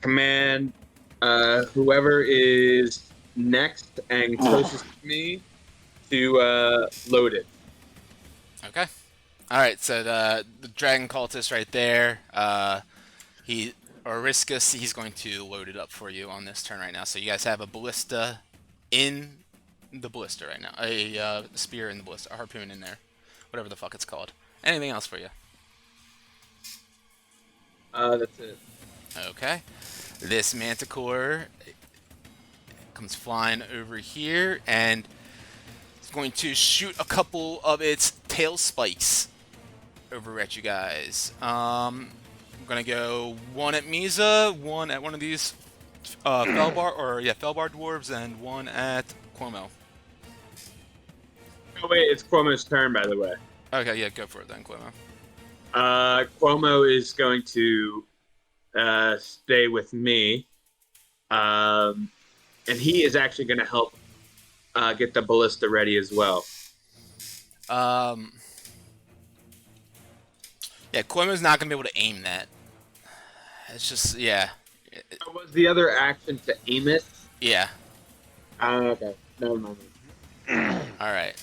command whoever is next and closest to me to load it. Okay. All right. So the Dragon Cultist right there. Oriscus, he's going to load it up for you on this turn right now. So you guys have a ballista in the ballista right now. A spear in the ballista. A harpoon in there. Whatever the fuck it's called. Anything else for you? That's it. Okay. This Manticore comes flying over here and it's going to shoot a couple of its tail spikes over at you guys. I'm gonna go one at Misa, one at one of these Felbar dwarves, and one at Cuomo. Oh wait, it's Cuomo's turn, by the way. Okay, yeah, go for it then, Cuomo. Cuomo is going to stay with me, and he is actually going to help get the ballista ready as well. Yeah, Cuomo's not gonna be able to aim that. It's just, yeah. Was the other action to aim it? Yeah. Okay, never mind. Alright.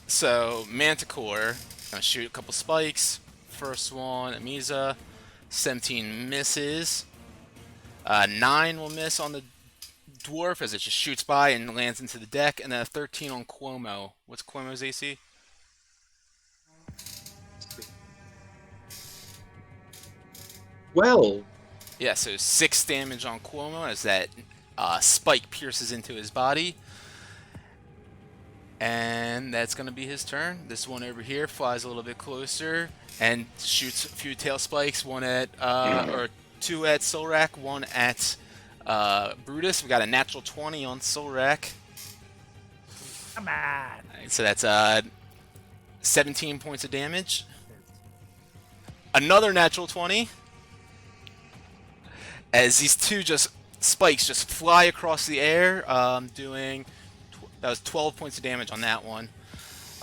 So, Manticore, gonna shoot a couple spikes. First one at Misa. 17 misses. 9 will miss on the dwarf as it just shoots by and lands into the deck. And then a 13 on Cuomo. What's Cuomo's AC? Well, Yeah, so 6 damage on Cuomo as that spike pierces into his body. And that's going to be his turn. This one over here flies a little bit closer and shoots a few tail spikes. One at, or 2 at Solrak, 1 at Brutus. We got a natural 20 on Solrak. Come on. Alright, so that's 17 points of damage. Another natural 20. As these two spikes just fly across the air, that was 12 points of damage on that one.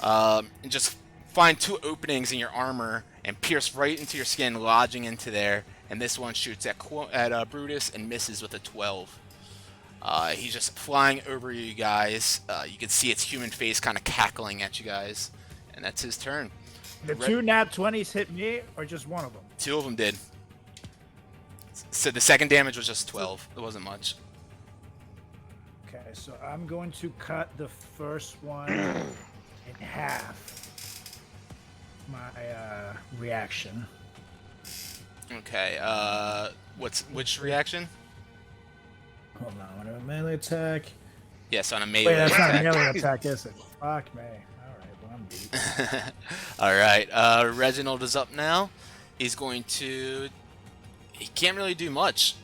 And just find 2 openings in your armor and pierce right into your skin, lodging into there. And this one shoots at Brutus and misses with a 12. He's just flying over you guys. You can see its human face kind of cackling at you guys, and that's his turn. The 2 nat 20s hit me, or just one of them? 2 of them did. So the second damage was just 12. It wasn't much. Okay, so I'm going to cut the first one in half. My reaction. Okay. Which reaction? Hold on, on a melee attack. Yes, on a melee Wait, that's attack. not a melee attack, is it? Fuck me. Alright, well, I'm beat. Alright, Reginald is up now. He's going to... He can't really do much.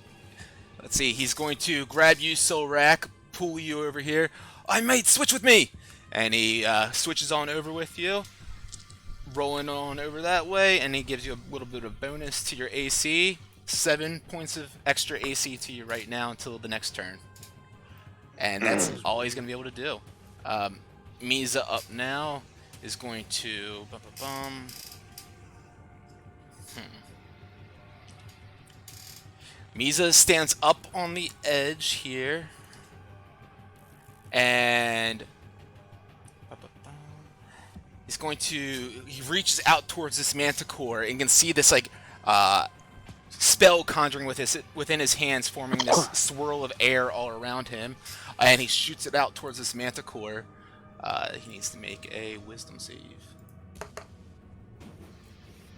Let's see, he's going to grab you, Solrak, pull you over here. I mate, switch with me! And he switches on over with you. Rolling on over that way, and he gives you a little bit of bonus to your AC. 7 points of extra AC to you right now until the next turn. And that's all he's going to be able to do. Misa up now is going to... Misa stands up on the edge here. And... He's going to... He reaches out towards this manticore and you can see this, like... spell conjuring within his hands, forming this swirl of air all around him, and he shoots it out towards this manticore. He needs to make a wisdom save,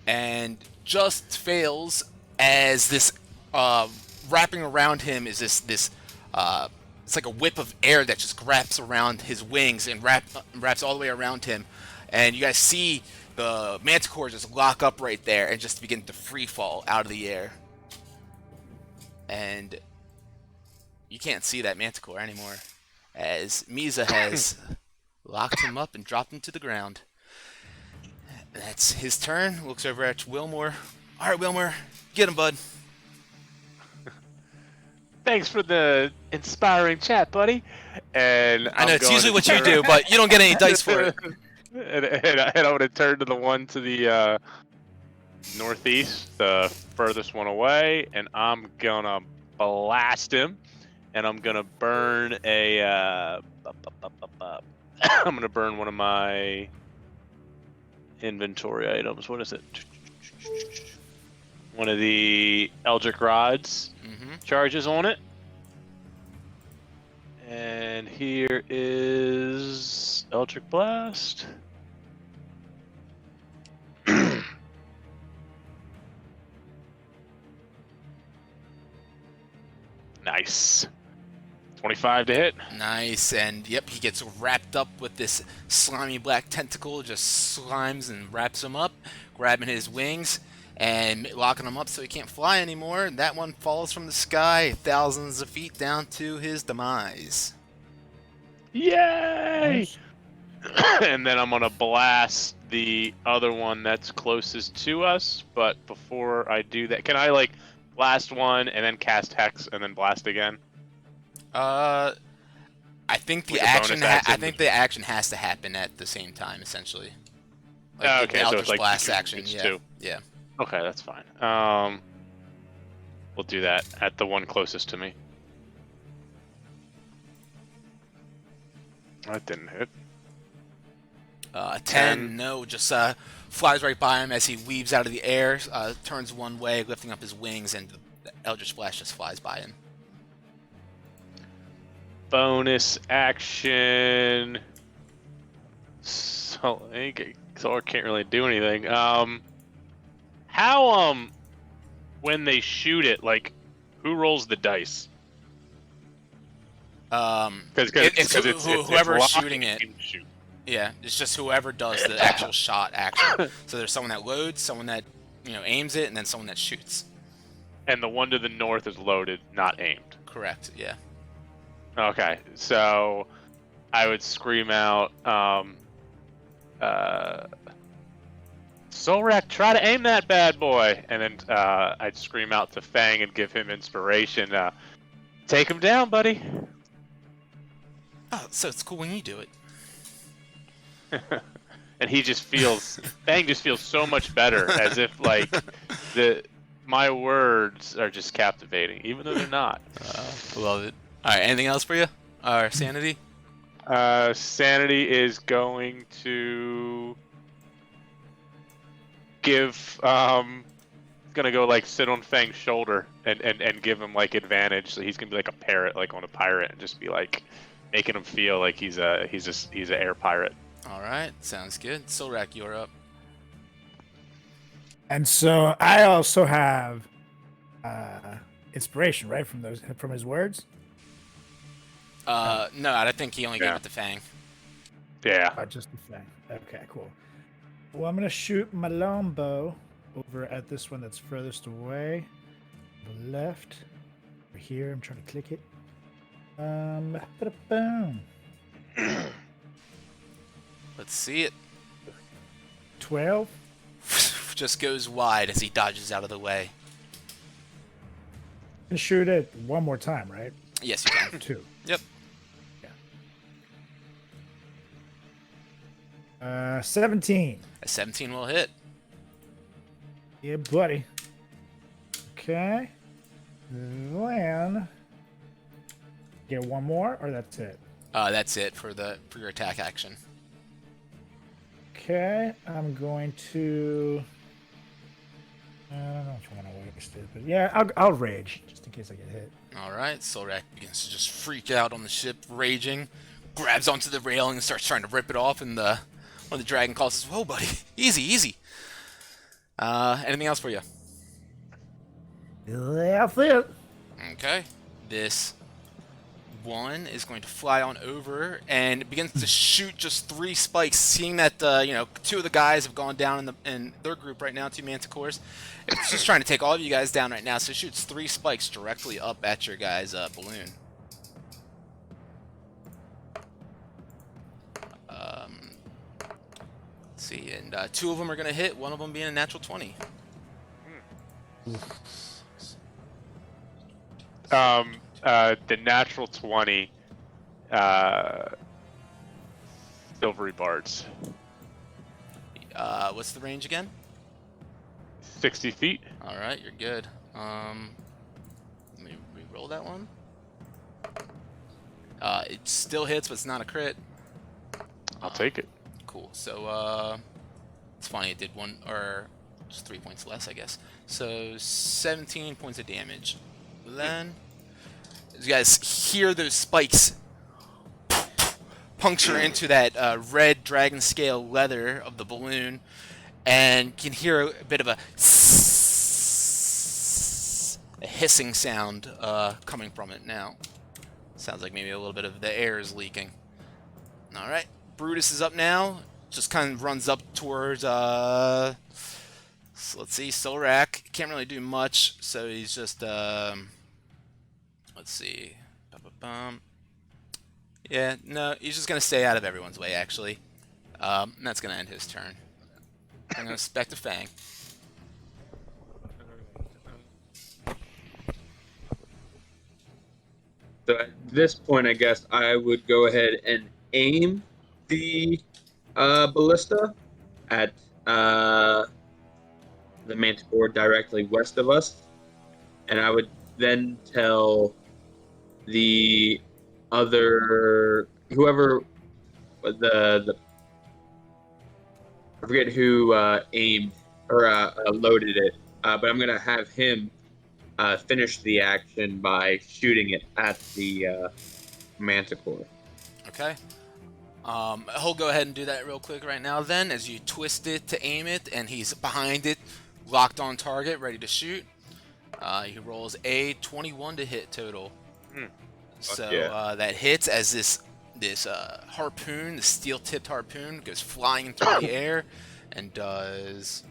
and just fails as this wrapping around him is this it's like a whip of air that just wraps around his wings and wraps all the way around him, and you guys see the manticore just lock up right there and just begin to free fall out of the air. And you can't see that manticore anymore, as Misa has locked him up and dropped him to the ground. That's his turn. Looks over at Wilmore. Alright, Wilmore, get him, bud. Thanks for the inspiring chat, buddy. And I know, it's usually what you do, but you don't get any dice for it. And I'm going to turn to the one to the northeast, the furthest one away, and I'm going to blast him. And I'm going to burn a... I'm going to burn one of my inventory items. What is it? One of the Eldritch Rods charges on it. And here is Eldritch Blast. Nice. 25 to hit. Nice, and yep, he gets wrapped up with this slimy black tentacle, just slimes and wraps him up, grabbing his wings and locking him up so he can't fly anymore. That one falls from the sky thousands of feet down to his demise. Yay! And then I'm going to blast the other one that's closest to us, but before I do that, can I, like, blast one and then cast Hex and then blast again? I think the action has to happen at the same time, essentially. Like okay, the so Eldritch it's like Blast two, action. it's Yeah. two. Yeah. Okay, that's fine. We'll do that at the one closest to me. That didn't hit. 10, no, just flies right by him as he weaves out of the air, turns one way, lifting up his wings, and the Eldritch Blast just flies by him. Bonus action. So I can't really do anything. How when they shoot it, like, who rolls the dice? It's whoever's shooting it. Shoot. Yeah, it's just whoever does the actual shot action. So there's someone that loads, someone that aims it, and then someone that shoots. And the one to the north is loaded, not aimed. Correct. Yeah. Okay, so I would scream out, Solrak, try to aim that bad boy! And then I'd scream out to Fang and give him inspiration. Take him down, buddy! Oh, so it's cool when you do it. and he just feels Fang just feels so much better, as if like my words are just captivating, even though they're not. Love it. All right, anything else for you? Sanity? Sanity is going to give gonna go like sit on Fang's shoulder and give him like advantage, so he's gonna be like a parrot, like on a pirate, and just be like making him feel like he's an air pirate. All right, sounds good. Solrak, you're up. And so I also have inspiration, right, from his words. No, I think he only gave it to Fang. Yeah. Just the thing. Okay, cool. Well, I'm gonna shoot my longbow over at this one that's furthest away. The left. Over here. I'm trying to click it. Boom. Let's see it. 12. Just goes wide as he dodges out of the way. And shoot it one more time, right? Yes, you can. 2. Yep. 17. A 17 will hit. Yeah, buddy. Okay. Then get one more, or that's it. That's it for your attack action. Okay, I'm going to. I don't know if I'm gonna waste it, but yeah, I'll rage just in case I get hit. All right, Solrak begins to just freak out on the ship, raging, grabs onto the railing and starts trying to rip it off, and one of the Dragon Cultists says, "Whoa, buddy, easy, easy." Anything else for you? That's it. Okay, this one is going to fly on over and begins to shoot just 3 spikes. Seeing that 2 of the guys have gone down in their group right now, 2 manticores, it's just trying to take all of you guys down right now. So it shoots 3 spikes directly up at your guys' balloon. Let's see, and 2 of them are going to hit. One of them being a natural 20. The natural 20, silvery bards. What's the range again? 60 feet. All right, you're good. Let me re-roll that one. It still hits, but it's not a crit. I'll take it. Cool. So it's funny. It did just 3 points less, I guess. So 17 points of damage. Then you guys hear those spikes puncture into that red dragon scale leather of the balloon, and can hear a bit of a hissing sound coming from it now. Sounds like maybe a little bit of the air is leaking. All right, Brutus is up now. Just kind of runs up towards. So let's see, Solrak can't really do much, so he's just. Let's see. Yeah, no, he's just gonna stay out of everyone's way, actually. And that's gonna end his turn. I'm gonna spec to Fang. So at this point, I guess I would go ahead and aim the ballista at the manticore directly west of us, and I would then tell the other whoever the I forget who aimed or loaded it, but I'm gonna have him finish the action by shooting it at the manticore. Okay. He'll go ahead and do that real quick right now then, as you twist it to aim it, and he's behind it, locked on target, ready to shoot. He rolls a 21 to hit total. So yeah. that hits as this harpoon, the steel-tipped harpoon, goes flying through the air and does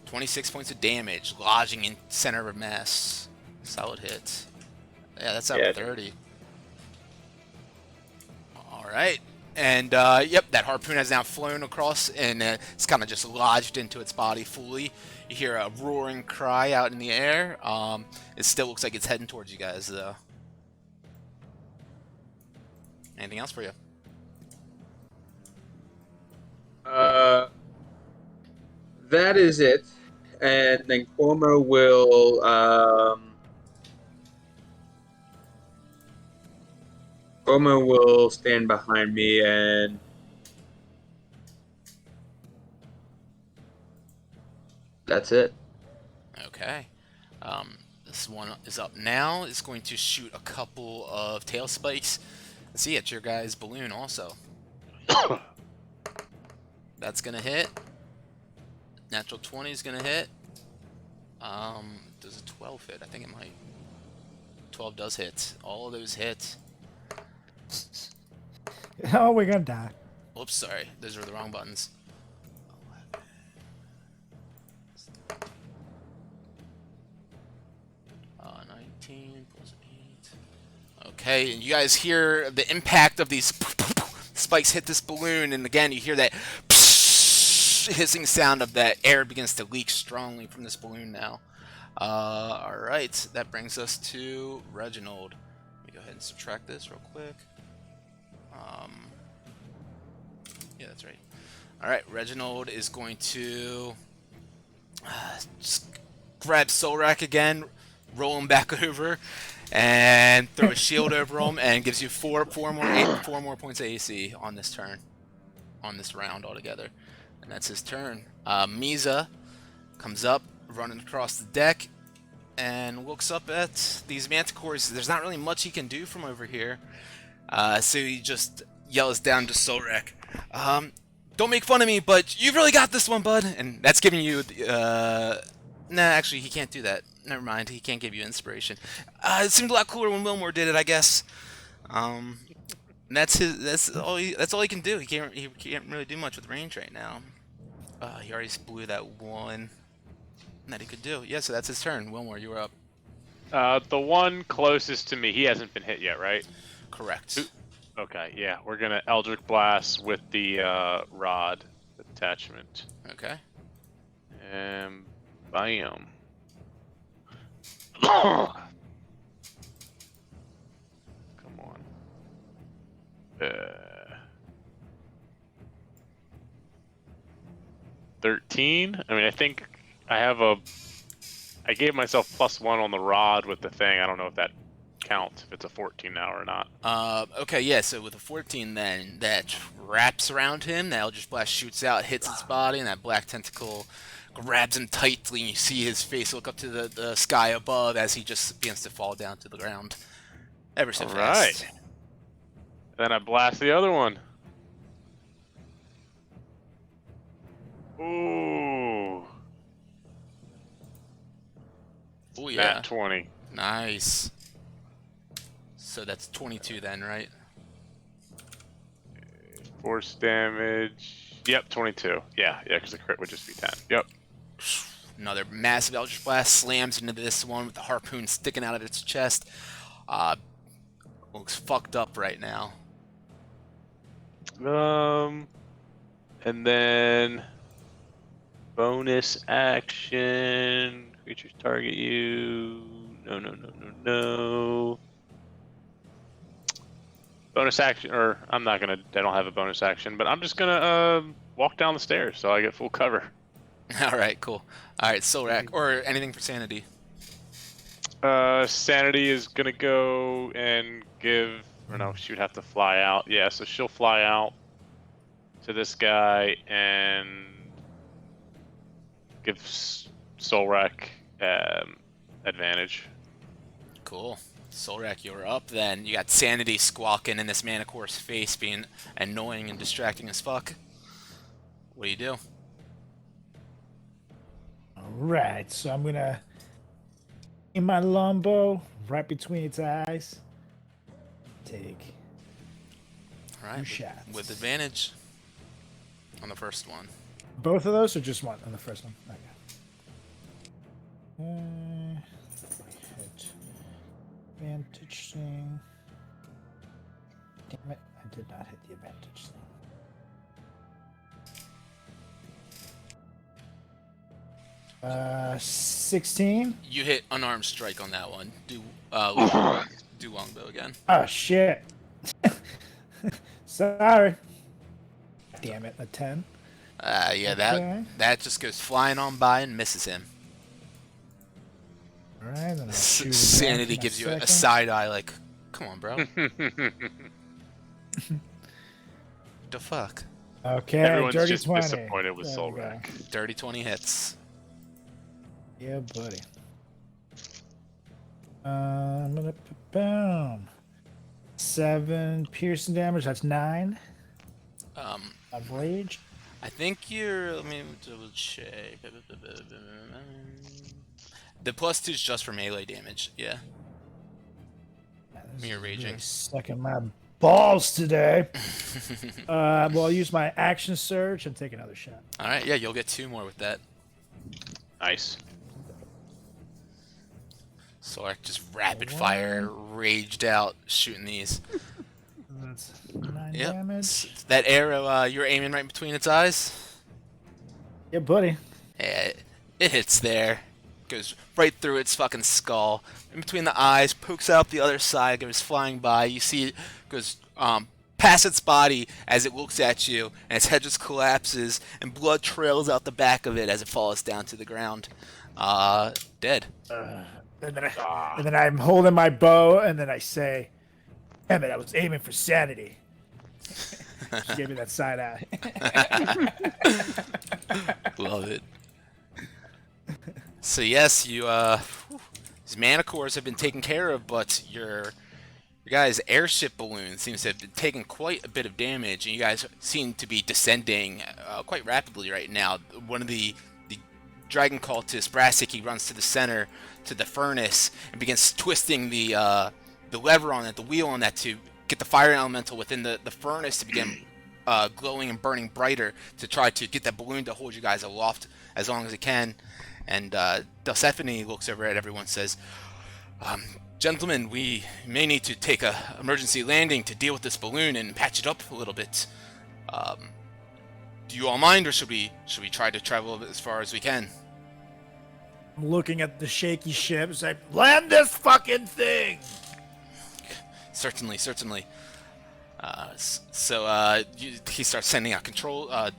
26 points of damage, lodging in center of mass. Solid hit. Yeah, that's out of 30. All right. And, yep, that harpoon has now flown across, and it's kind of just lodged into its body fully. You hear a roaring cry out in the air. It still looks like it's heading towards you guys, though. Anything else for you? That is it. And then Cormo will stand behind me and that's it. Okay. This one is up now. It's going to shoot a couple of tail spikes. See, it's your guy's balloon also. That's gonna hit. Natural 20 is gonna hit. Does a 12 hit? I think it might. 12 does hit. All of those hit. Oh, we're gonna die. Oops, sorry. Those are the wrong buttons. 19 plus 8. Okay, and you guys hear the impact of these spikes hit this balloon, and again you hear that hissing sound of that air begins to leak strongly from this balloon now. Alright, that brings us to Reginald. Let me go ahead and subtract this real quick. Yeah, that's right. Alright, Reginald is going to just grab Solrak again, roll him back over, and throw a shield over him, and gives you four more points of AC on this turn, on this round altogether, and that's his turn. Misa comes up, running across the deck, and looks up at these manticores. There's not really much he can do from over here, so he just yells down to Solrak, "Don't make fun of me, but you've really got this one, bud." And that's giving you, nah, actually, he can't do that. Never mind, he can't give you inspiration. It seemed a lot cooler when Wilmore did it, I guess. And that's all he can do. He can't really do much with range right now. He already blew that one that he could do. Yeah, so that's his turn. Wilmore, you were up. The one closest to me, he hasn't been hit yet, right? Correct. Okay, yeah, we're gonna Eldritch Blast with the rod attachment. Okay. And bam. Come on. 13? I mean, I think I have I gave myself +1 on the rod with the thing. I don't know if that counts, if it's a 14 now or not. Okay, yeah, so with a 14 then, that wraps around him, that Eldritch Blast shoots out, hits his body, and that black tentacle grabs him tightly, and you see his face look up to the sky above as he just begins to fall down to the ground. Ever so fast. Right. Then I blast the other one. Ooh. Oh, yeah. Nat 20. Nice. So that's 22 then, right? Force damage. Yep, 22. Yeah, because the crit would just be 10. Yep. Another massive Eldritch Blast slams into this one with the harpoon sticking out of its chest. Looks fucked up right now. And then bonus action. Creatures target you. No. Bonus action, or I don't have a bonus action, but I'm just gonna walk down the stairs so I get full cover. Alright, cool. Alright, Solrak, or anything for sanity. Sanity is gonna go and give, or no, she would have to fly out. Yeah, so she'll fly out to this guy and give Solrak advantage. Cool. Solrak, you're up then. You got sanity squawking in this Manicore's face, being annoying and distracting as fuck. What do you do? Alright, so I'm gonna aim my longbow right between its eyes. Take Alright, shots. with advantage on the first one. Both of those or just one on the first one? Okay. Hit. Advantage thing. Damn it, I did not hit the advantage thing. 16. You hit unarmed strike on that one. Do longbow again. Oh shit. Sorry. Damn it, a 10. Yeah, Okay. that just goes flying on by and misses him. All right, then I'll shoot again. Sanity for my gives you a second. side eye, like, come on, bro. The fuck? Okay, Everyone's dirty just 20. disappointed with There we go. Solrak. Dirty 20 hits. Yeah, buddy. Boom. 7 piercing damage. That's 9 of rage. I think you're. Let me double check. The +2 is just for melee damage. Yeah. You're raging. Really sucking my balls today. Well, I'll use my action surge and take another shot. All right. Yeah, you'll get 2 more with that. Nice. So I just rapid fire, raged out, shooting these. That's 9 Yep. damage. That arrow, you're aiming right between its eyes. Yeah, buddy. Yeah, it hits there. Goes right through its fucking skull. In between the eyes, pokes out the other side, goes flying by. You see it goes past its body as it looks at you, and its head just collapses, and blood trails out the back of it as it falls down to the ground. Dead. And then I'm holding my bow, and then I say, "Damn it! I was aiming for sanity." She gave me that side eye. Love it. So yes, you these manticores have been taken care of, but your guys' airship balloon seems to have been taking quite a bit of damage, and you guys seem to be descending quite rapidly right now. One of the Dragon Cultists, Brassic, he runs to the center, to the furnace, and begins twisting the lever on it, the wheel on that, to get the fire elemental within the furnace to begin glowing and burning brighter, to try to get that balloon to hold you guys aloft as long as it can. And Delsephine looks over at everyone and says, gentlemen, we may need to take a emergency landing to deal with this balloon and patch it up a little bit. Do you all mind, or should we try to travel as far as we can? I'm looking at the shaky ship. It's like, land this fucking thing. Certainly. He starts sending out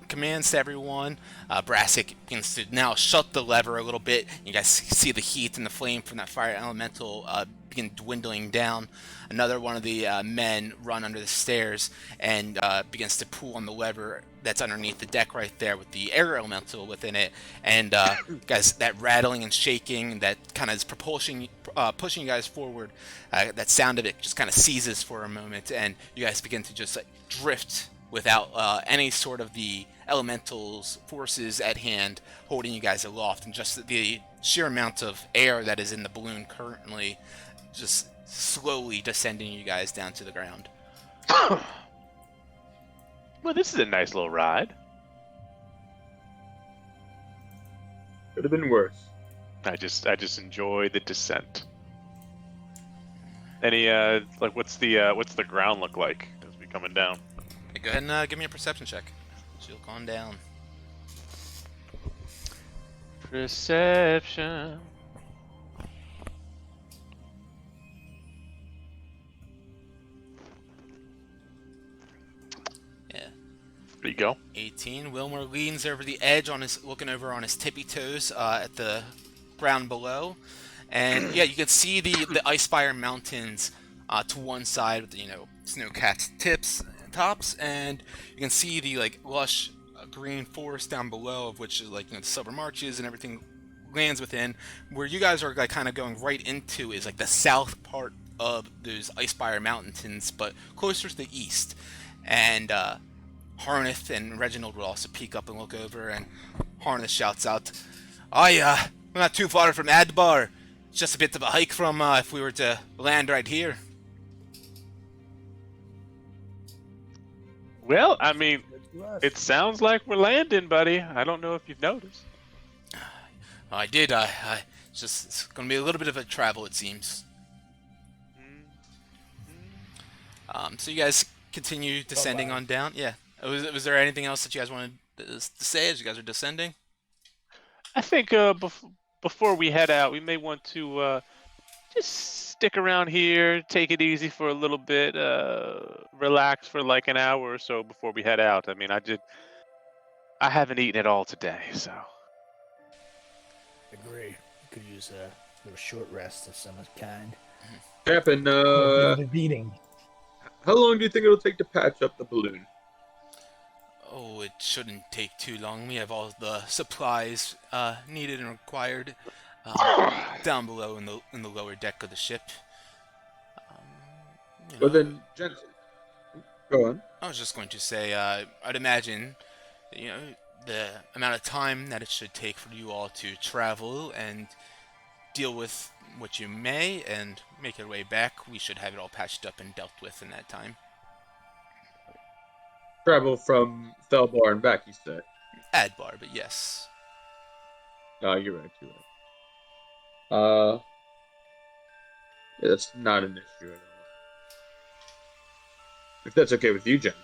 commands to everyone. Brassic begins to now shut the lever a little bit. You guys see the heat and the flame from that fire elemental begin dwindling down. Another one of the men run under the stairs and begins to pull on the lever that's underneath the deck right there with the air elemental within it. And guys, that rattling and shaking that kind of is pushing you guys forward. That sound of it just kind of ceases for a moment, and you guys begin to just drift without any sort of the elemental's forces at hand holding you guys aloft, and just the sheer amount of air that is in the balloon currently just slowly descending you guys down to the ground. Well, this is a nice little ride. Could have been worse. I just enjoy the descent. Any like what's the ground look like as we coming down? Hey, go ahead and give me a perception check. She'll calm down. Perception. Yeah. There you go. 18. Wilmer leans over the edge looking over on his tippy toes at the ground below, and yeah, you can see the Icefire Mountains to one side with the snow-capped tops, and you can see the lush green forest down below, of which is the silver marches and everything lands within. Where you guys are kind of going right into is the south part of those Icefire Mountains, but closer to the east. And Harneth and Reginald will also peek up and look over, and Harneth shouts out, we're not too far from Adbar. It's just a bit of a hike from if we were to land right here. Well, I mean, it sounds like we're landing, buddy. I don't know if you've noticed. I did. It's going to be a little bit of a travel, it seems. So you guys continue descending on down. Yeah. Was there anything else that you guys wanted to say as you guys are descending? I think before we head out, we may want to just stick around here, take it easy for a little bit, relax for an hour or so before we head out. I mean, I haven't eaten at all today, so. Agree. Could use a little short rest of some kind. Captain, A bit of a beating. how long do you think it'll take to patch up the balloon? Oh, it shouldn't take too long. We have all the supplies needed and required down below in the lower deck of the ship. Well then, gents, go on. I was just going to say, I'd imagine, the amount of time that it should take for you all to travel and deal with what you may and make your way back. We should have it all patched up and dealt with in that time. Travel from Thelbar and back, you said. Adbar, but yes. No, you're right. Yeah, that's not an issue at all. If that's okay with you, gents.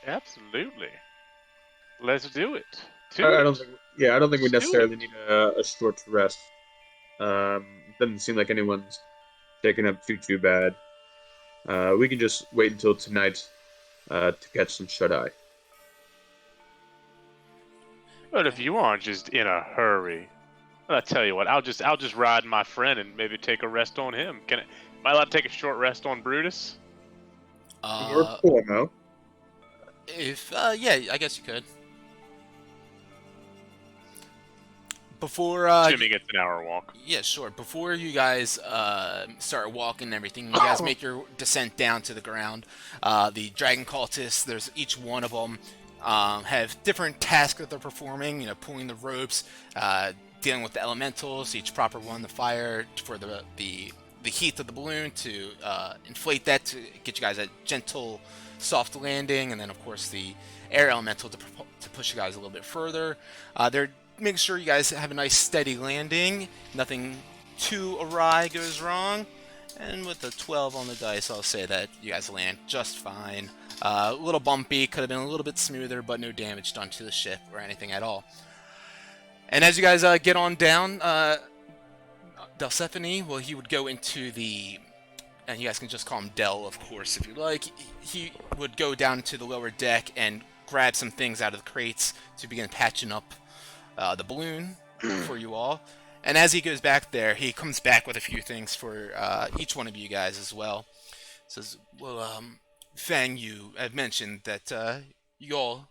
Absolutely. Let's do it. I don't think we necessarily need a short rest. Doesn't seem like anyone's taken up too bad. We can just wait until tonight to catch some shut-eye. But if you aren't just in a hurry, I'll tell you what. I'll just ride my friend and maybe take a rest on him. Am I allowed to take a short rest on Brutus? Or Porno. Yeah, I guess you could. Before Assuming it's an hour walk. yeah, sure. Before you guys start walking and everything, you guys make your descent down to the ground. The Dragon Cultists, there's each one of them have different tasks that they're performing. Pulling the ropes, dealing with the elementals. Each proper one, the fire for the heat of the balloon to inflate that to get you guys a gentle, soft landing, and then of course the air elemental to push you guys a little bit further. They're making sure you guys have a nice steady landing, nothing too awry goes wrong, and with a 12 on the dice, I'll say that you guys land just fine. A little bumpy, could have been a little bit smoother, but no damage done to the ship or anything at all. And as you guys get on down, Delsephine, well, he would go into the, and you guys can just call him Del, of course, if you like. He would go down to the lower deck and grab some things out of the crates to begin patching up the balloon for you all. And as he goes back there, he comes back with a few things for each one of you guys as well. Says, well, Fang, you have mentioned that you all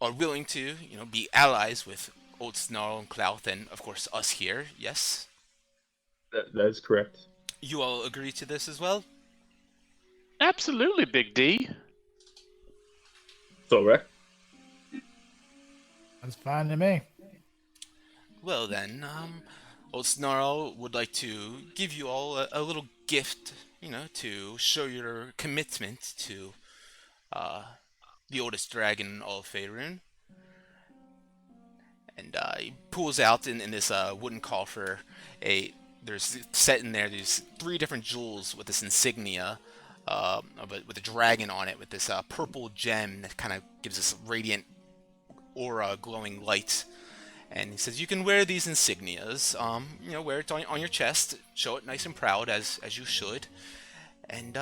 are willing to, be allies with Old Snarl and Clouth, and of course us here, yes? That is correct. You all agree to this as well? Absolutely, Big D. So, right? That's fine to me. Well then, Old Snarl would like to give you all a little gift, to show your commitment to the oldest dragon in all of Faerun. And he pulls out in this wooden coffer there's set in there these 3 different jewels with this insignia with a dragon on it with this purple gem that kind of gives this radiant aura, glowing light. And he says you can wear these insignias, wear it on your chest, show it nice and proud as you should, and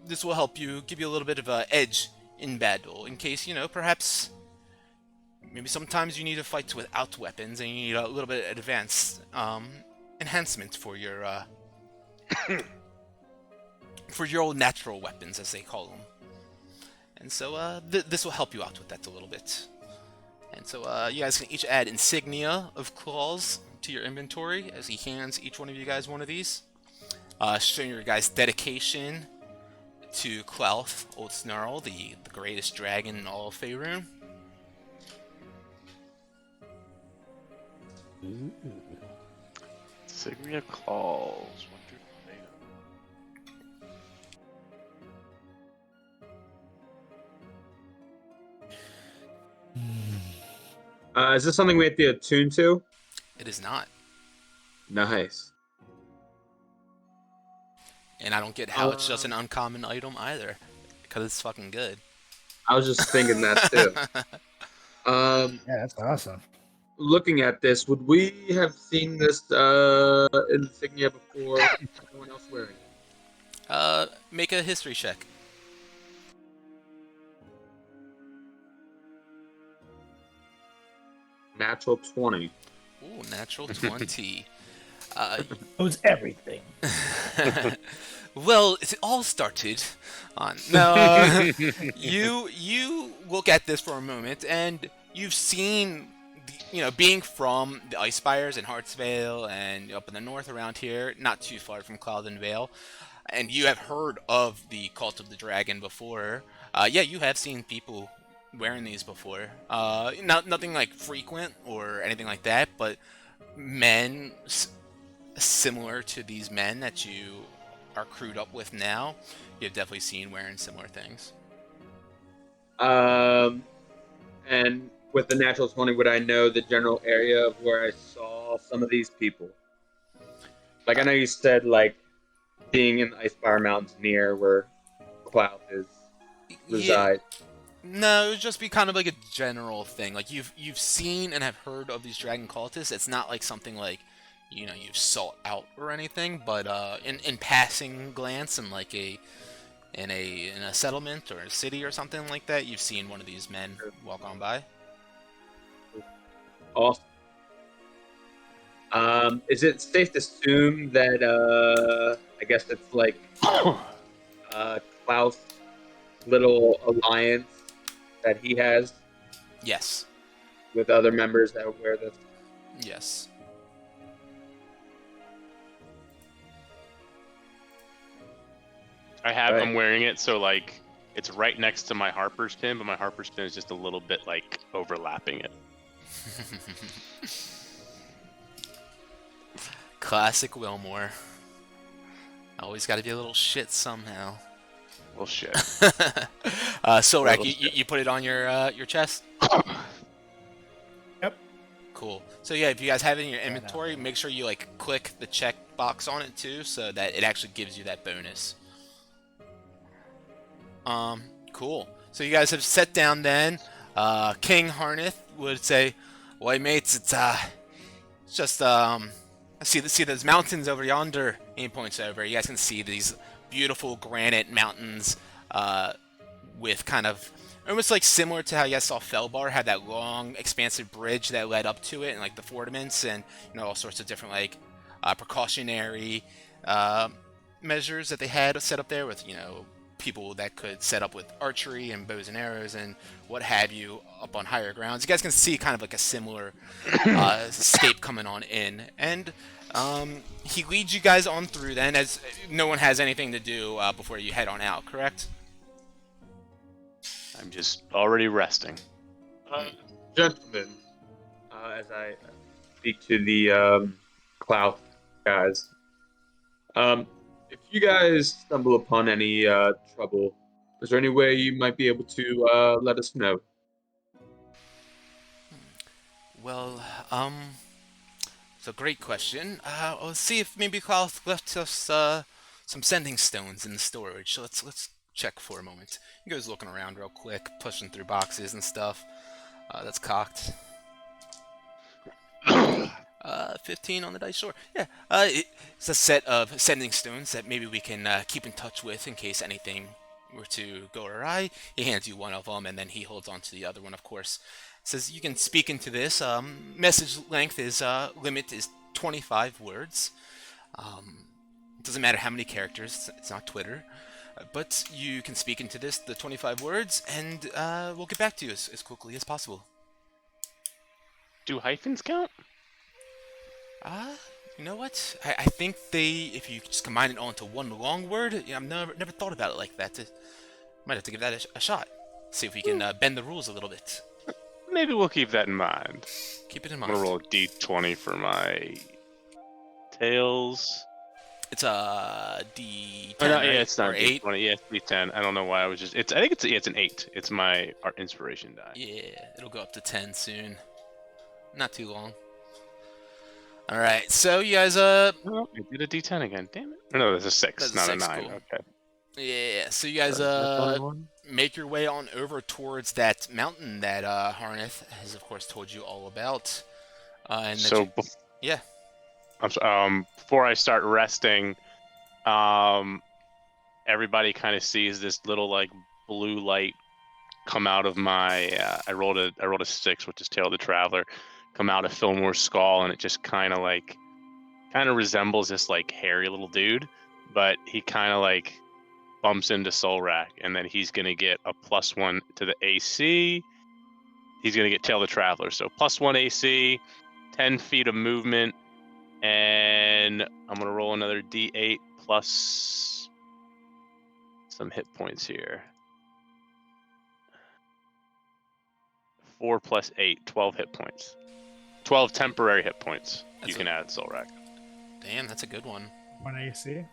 this will help you, give you a little bit of an edge in battle in case, perhaps maybe sometimes you need to fight without weapons and you need a little bit of advanced enhancement for your for your old natural weapons, as they call them. And so this will help you out with that a little bit. And so you guys can each add insignia of claws to your inventory as he hands each one of you guys one of these. Showing your guys' dedication to Clouth, Old Snarl, the greatest dragon in all of Faerun. Insignia claws. Is this something we have to attune to? It is not. Nice. And I don't get how it's just an uncommon item either, because it's fucking good. I was just thinking that too. Yeah, that's awesome. Looking at this, would we have seen this insignia before anyone else wearing it? Make a history check. Natural 20. Ooh, natural 20. It was everything. Well, it all started on you look at this for a moment, and you've seen being from the Ice Spires in Hartsvale and up in the north around here, not too far from Cloudland Vale, and you have heard of the Cult of the Dragon before. Yeah, you have seen people wearing these before. Nothing like frequent or anything like that, but men similar to these men that you are crewed up with now, you've definitely seen wearing similar things. And with the natural 20, would I know the general area of where I saw some of these people? Like, I know you said, like, being in the Icefire Mountains near where Cloud is reside. No, it would just be kind of like a general thing. Like you've seen and have heard of these Dragon Cultists. It's not like something like you've sought out or anything, but in passing glance and like in a settlement or a city or something like that, you've seen one of these men walk on by. Awesome. Is it safe to assume that I guess it's like Klaus' little alliance that he has Yes. with other members that wear this? Yes. I'm wearing it, so like it's right next to my Harper's pin, but my Harper's pin is just a little bit like overlapping it. Classic Wilmore. Always got to be a little shit somehow. Well, shit. Solrak, you put it on your chest? Yep. Cool. So yeah, if you guys have it in your inventory, make sure you like click the check box on it too, so that it actually gives you that bonus. Cool. So you guys have sat down then. King Harneth would say, "Well, mates, it's just I see those mountains over yonder." And he points over. You guys can see these beautiful granite mountains with kind of almost like similar to how you guys saw Felbar had that long, expansive bridge that led up to it, and like the fortiments and all sorts of different like precautionary measures that they had set up there with people that could set up with archery and bows and arrows and what have you up on higher grounds. You guys can see kind of like a similar scape coming on in, and he leads you guys on through then, as no one has anything to do before you head on out, correct? I'm just already resting. Gentlemen, as I speak to the Cloud guys, if you guys stumble upon any trouble, is there any way you might be able to let us know? Well, it's a great question. Let's see if maybe Klaus left us some sending stones in the storage. So let's check for a moment. He goes looking around real quick, pushing through boxes and stuff. That's cocked. 15 on the dice, sure. Yeah, it's a set of sending stones that maybe we can keep in touch with in case anything were to go awry. He hands you one of them, and then he holds on to the other one, of course. Says you can speak into this. Message length is limit is 25 words. It doesn't matter how many characters. It's not Twitter. But you can speak into this, the 25 words, and we'll get back to you as quickly as possible. Do hyphens count? You know what? I think if you just combine it all into one long word, I've never thought about it like that. Might have to give that a shot. See if we can bend the rules a little bit. Maybe we'll keep that in mind. Keep it in I'm mind. gonna roll a d20 for my tails. It's a D10. Oh, no, right? yeah, it's not or 8. D20. Yeah, it's D10. I don't know why I was just. I think it's an 8. It's my art inspiration die. Yeah, it'll go up to 10 soon. Not too long. All right, so you guys Oh, I did a D10 again. Damn it. No, that's a 6, That's a not 6, a 9. cool. Okay. Yeah, so you guys make your way on over towards that mountain that Harneth has, of course, told you all about. And So yeah. Before I start resting, everybody kind of sees this little like blue light come out of my. I rolled a 6, which is Tail of the Traveler. come out of Fillmore's skull, and it just kind of resembles this like hairy little dude, but he kind of like bumps into Solrak, and then he's gonna get a +1 to the AC. He's gonna get Tail the Traveler, so +1 AC, 10 feet of movement, and I'm gonna roll another D8 plus some hit points here. 4 plus 8, 12 hit points. 12 temporary hit points you can add, Solrak. Damn, that's a good one. 1 AC.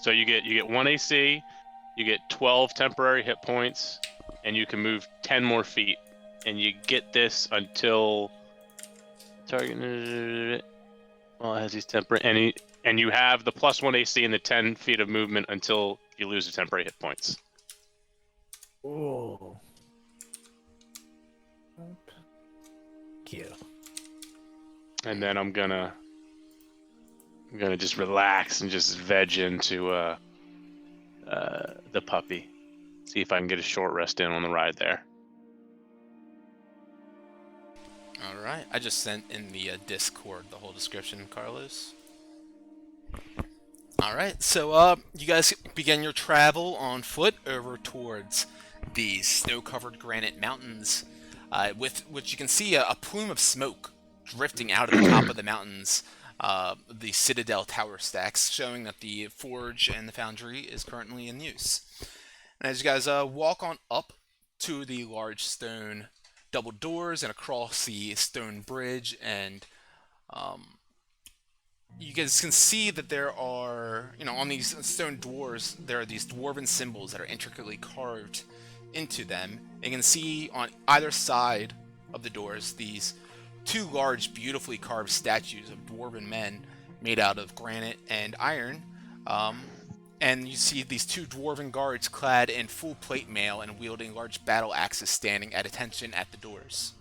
So you get 1 AC, you get 12 temporary hit points, and you can move 10 more feet. And you get this until target. Well, it has these temporary, and you have the +1 AC and the 10 feet of movement until you lose the temporary hit points. Ooh. Cute. And then I'm gonna just relax and just veg into the puppy. See if I can get a short rest in on the ride there. All right, I just sent in the Discord the whole description, Carlos. All right, so you guys begin your travel on foot over towards the snow-covered granite mountains, with which you can see a plume of smoke drifting out of the top of the mountains. The Citadel tower stacks, showing that the forge and the foundry is currently in use. And as you guys walk on up to the large stone double doors and across the stone bridge, and you guys can see that there are, on these stone doors, there are these dwarven symbols that are intricately carved into them. You can see on either side of the doors these two large, beautifully carved statues of dwarven men made out of granite and iron. And you see these two dwarven guards clad in full plate mail and wielding large battle axes standing at attention at the doors.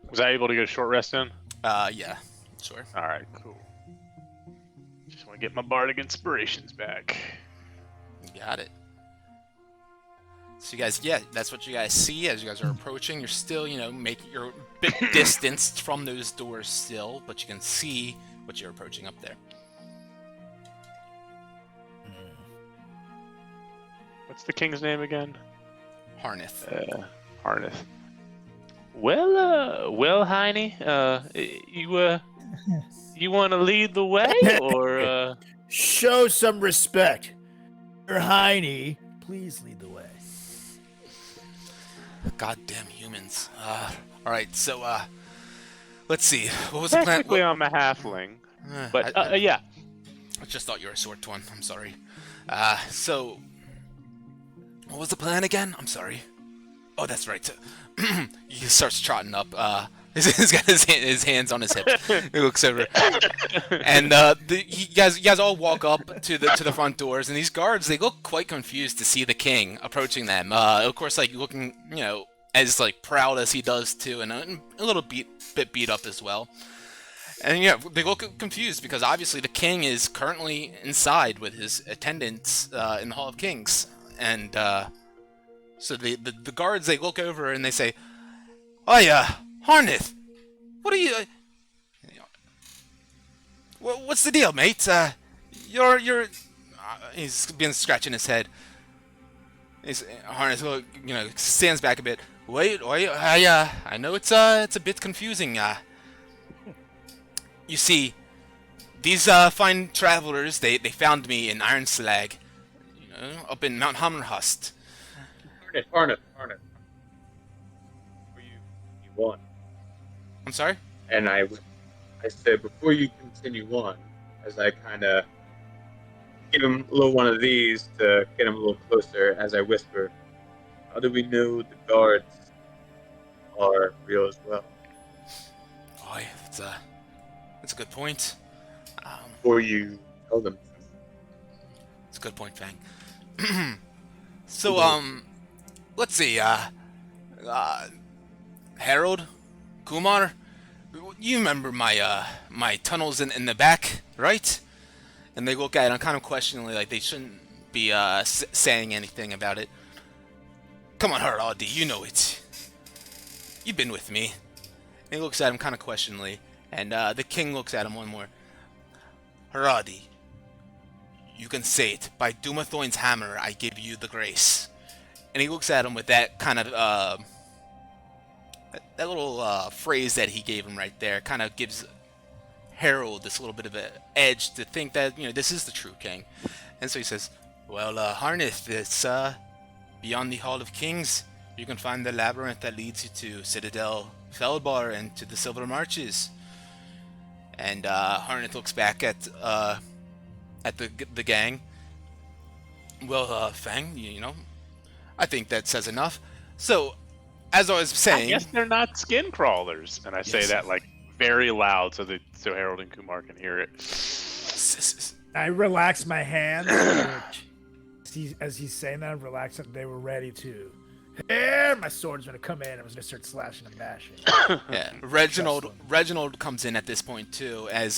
Was I able to get a short rest in? Yeah, sure. Alright, cool. Just want to get my bardic inspirations back. You got it. So you guys, yeah, that's what you guys see as you guys are approaching. You're still, you're a bit distanced from those doors still, but you can see what you're approaching up there. What's the king's name again? Harneth. Harneth. Well, Heine, you want to lead the way, or? Show some respect. Your Heine, please lead the way. Goddamn humans. All right, so let's see. What was the plan? Technically, I'm a halfling, but yeah. I just thought you were a short one. I'm sorry. So what was the plan again? I'm sorry. Oh, that's right. So, he starts trotting up. He's got his hands on his hips. He looks over, and you guys all walk up to the front doors, and these guards, they look quite confused to see the king approaching them. Of course, like looking, as like proud as he does too, and a little bit beat up as well. And yeah, they look confused because obviously the king is currently inside with his attendants in the Hall of Kings, and so the guards, they look over and they say, "Oh yeah, Harneth, what are you? What's the deal, mate? You're." He's been scratching his head. Harneth, stands back a bit. Wait, I know it's a bit confusing. You see, these fine travelers, they found me in Iron Slag, up in Mount Hammerhust. Harneth. You won. I'm sorry? And I said, before you continue on, as I kind of give him a little one of these to get him a little closer, as I whisper, how do we know the guards are real as well? Boy, that's a good point. Before you tell them. It's a good point, Fang. So, let's see, Harold, Kumar, you remember my tunnels in the back, right? And they look at it kind of questioningly, like they shouldn't be saying anything about it. Come on, Haraldi, you know it. you've been with me. And he looks at him kind of questioningly, and the king looks at him one more. Haradi, you can say it. By Dumathoin's hammer, I give you the grace. And he looks at him with that kind of that little phrase that he gave him right there. Kind of gives Harold this little bit of an edge to think that this is the true king. And so he says, "Well, Harneth, it's beyond the Hall of Kings. You can find the labyrinth that leads you to Citadel Felbar and to the Silver Marches." And Harneth looks back at the gang. Well, Fang, I think that says enough. So, as I was saying, I guess they're not skin crawlers, and I say that like very loud so Harold and Kumar can hear it. I relax my hands. As he's saying that, I relax it. They were ready to. Here, my sword's gonna come in. I was gonna start slashing and bashing. Yeah, Reginald comes in at this point too, and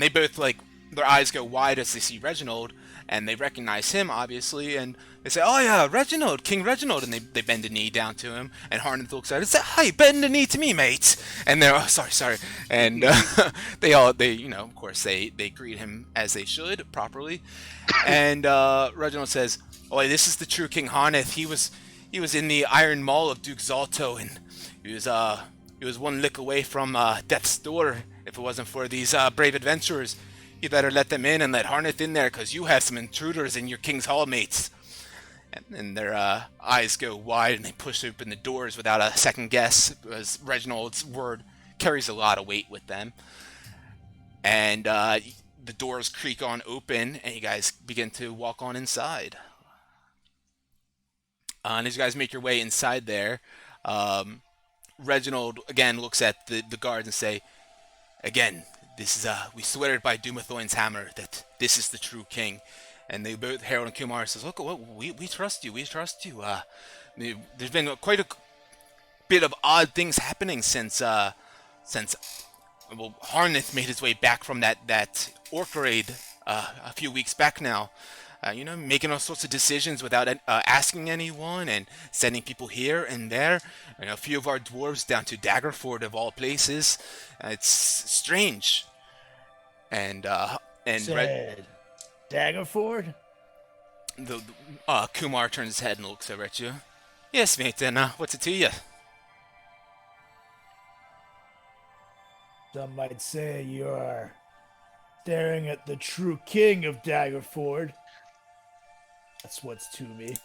they both their eyes go wide as they see Reginald, and they recognize him obviously, and they say, "Oh yeah, Reginald, King Reginald," and they bend a knee down to him, and Harneth looks at it and says, "Hey, bend a knee to me, mate," and they're sorry, and they of course they greet him as they should properly, and Reginald says, "Oh, this is the true King Harneth. He was in the Iron Maul of Duke Zalto, and he was one lick away from death's door. If it wasn't for these brave adventurers, you better let them in and let Harneth in there, because you have some intruders in your King's Hall, mates." And their eyes go wide, and they push open the doors without a second guess, because Reginald's word carries a lot of weight with them. And the doors creak on open, and you guys begin to walk on inside. And as you guys make your way inside there, Reginald again looks at the guards and say, "Again, this is we swear it by Dumathoin's hammer that this is the true king." And they both, Harold and Kumar, says, "Look, we trust you. We trust you. There's been quite a bit of odd things happening since Harneth made his way back from that orc raid a few weeks back now. Making all sorts of decisions without asking anyone, and sending people here and there. A few of our dwarves down to Daggerford of all places. It's strange." And Daggerford? Kumar turns his head and looks over at you. "Yes, mate. And what's it to you?" Some might say you're staring at the true king of Daggerford. That's what's to me.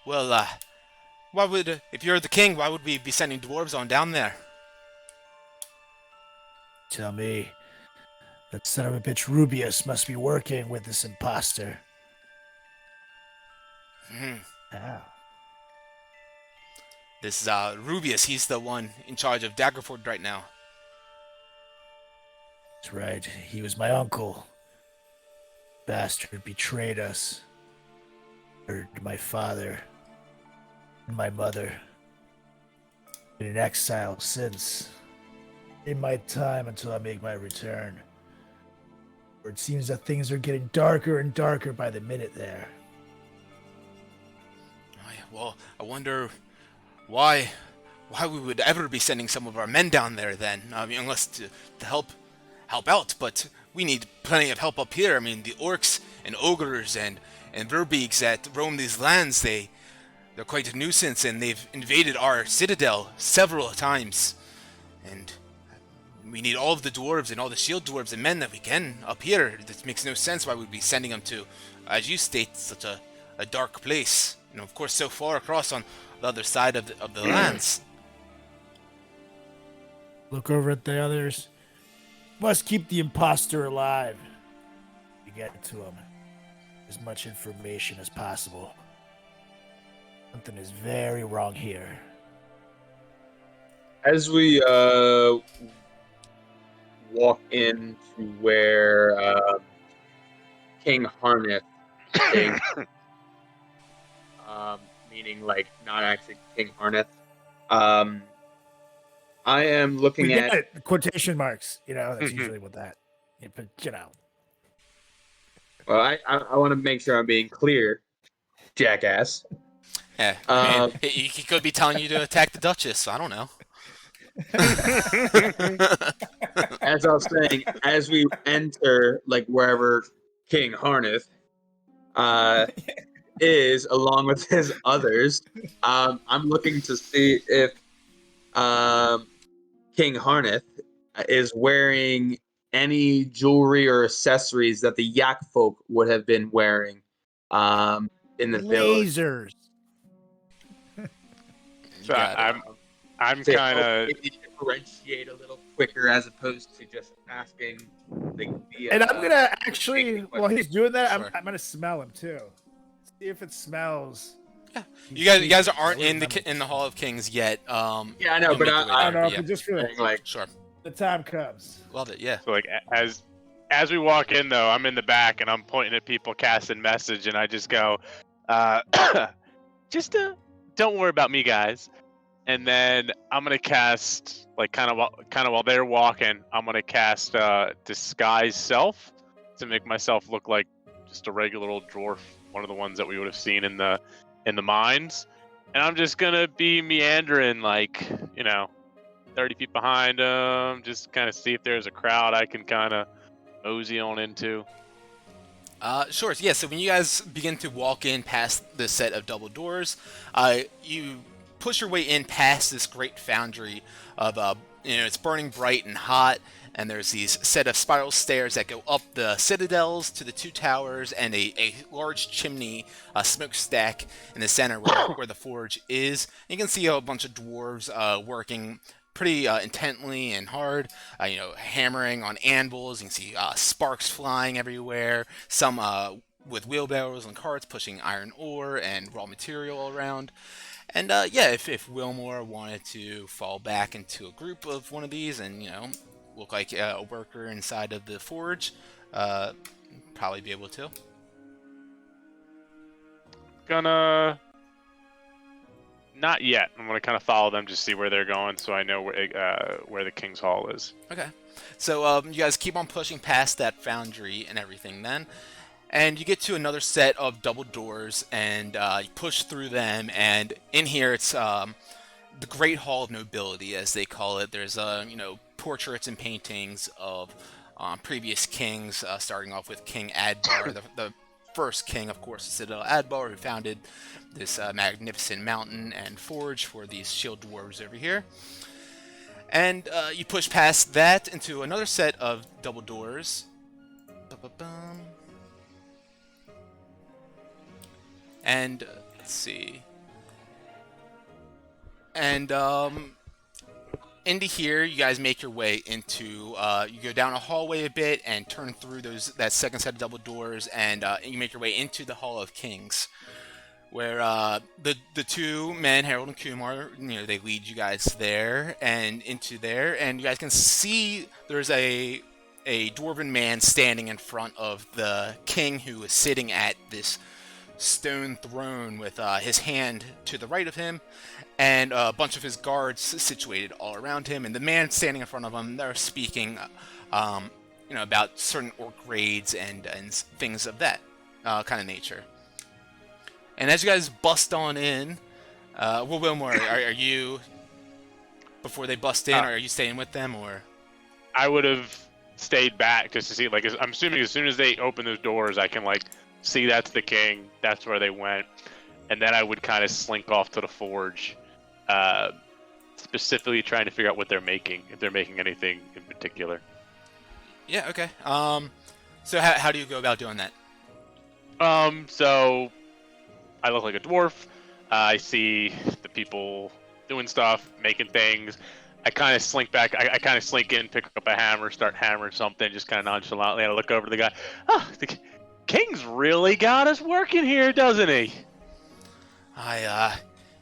Well, why would, if you're the king, why would we be sending dwarves on down there? Tell me, that son of a bitch Rubius must be working with this imposter. How? This is Rubius. He's the one in charge of Daggerford right now. That's right. He was my uncle. Bastard betrayed us. Murdered my father and my mother. Been in exile since. In my time until I make my return. Where it seems that things are getting darker and darker by the minute there. Well, I wonder why we would ever be sending some of our men down there then. I mean, unless to help out, but we need plenty of help up here. I mean, the orcs and ogres and verbeegs that roam these lands, they're quite a nuisance, and they've invaded our citadel several times. And we need all of the dwarves and all the shield dwarves and men that we can up here. This makes no sense why we'd be sending them to, as you state, such a dark place. Of course, so far across on the other side of the lands. Look over at the others. Must keep the imposter alive. You get to him. As much information as possible. Something is very wrong here. As we walk into where King Harneth is, meaning not actually King Harneth, I am looking at it. Quotation marks. That's usually what that. But Well, I want to make sure I'm being clear, jackass. Yeah, I mean, he could be telling you to attack the Duchess. So I don't know. As I was saying, as we enter like wherever King Harneth is, along with his others, I'm looking to see if King Harneth is wearing any jewelry or accessories that the Yak folk would have been wearing in the village. Lasers. So got it. I'm To kind of. help maybe differentiate a little quicker as opposed to just asking the And I'm gonna actually, while he's doing that, Sure. I'm gonna smell him too. See if it smells. Yeah. You guys aren't in the Hall of Kings yet. yeah, I know, you'll but make your way I there, don't know but if it just for like sure. the time comes. Love it. Yeah. So like as we walk in though, I'm in the back and I'm pointing at people casting message, and I just go, just don't worry about me, guys. And then I'm gonna cast like kind of while they're walking, I'm gonna cast disguise self to make myself look like just a regular old dwarf, one of the ones that we would have seen in the mines. And I'm just gonna be meandering, like 30 feet behind them, just kind of see if there's a crowd I can kind of mosey on into. Sure. Yeah. So when you guys begin to walk in past the set of double doors, you push your way in past this great foundry of it's burning bright and hot, and there's these set of spiral stairs that go up the citadels to the two towers, and a large chimney, a smokestack in the center where the forge is. And you can see a bunch of dwarves working pretty intently and hard, hammering on anvils. You can see sparks flying everywhere, some with wheelbarrows and carts pushing iron ore and raw material all around. And if Wilmore wanted to fall back into a group of one of these and look like a worker inside of the forge, probably be able to. Gonna not yet. I'm gonna kind of follow them, just see where they're going, so I know where the King's Hall is. Okay, so you guys keep on pushing past that foundry and everything then. And you get to another set of double doors, and you push through them, and in here it's the Great Hall of Nobility, as they call it. There's portraits and paintings of previous kings, starting off with King Adbar, the first king, of course, the Citadel Adbar, who founded this magnificent mountain and forge for these shield dwarves over here. And you push past that into another set of double doors. Ba-ba-bum. And let's see. And into here, you guys make your way into. You go down a hallway a bit and turn through that second set of double doors, and you make your way into the Hall of Kings, where the two men, Harold and Kumar, they lead you guys there and into there, and you guys can see there's a dwarven man standing in front of the king, who is sitting at this stone throne with his hand to the right of him, and a bunch of his guards situated all around him. And the man standing in front of him, they're speaking, about certain orc raids and things of that kind of nature. And as you guys bust on in, Wilmore, are you, before they bust in, or are you staying with them, or? I would have stayed back just to see. Like, I'm assuming as soon as they open those doors, I can see that's the king, that's where they went, and then I would kind of slink off to the forge, specifically trying to figure out what they're making, if they're making anything in particular. Yeah, okay. So how do you go about doing that? So I look like a dwarf. I see the people doing stuff, making things. I kind of slink back. I kind of slink in, pick up a hammer, start hammering something, just kind of nonchalantly. I look over to the guy. Oh, the King's really got us working here, doesn't he?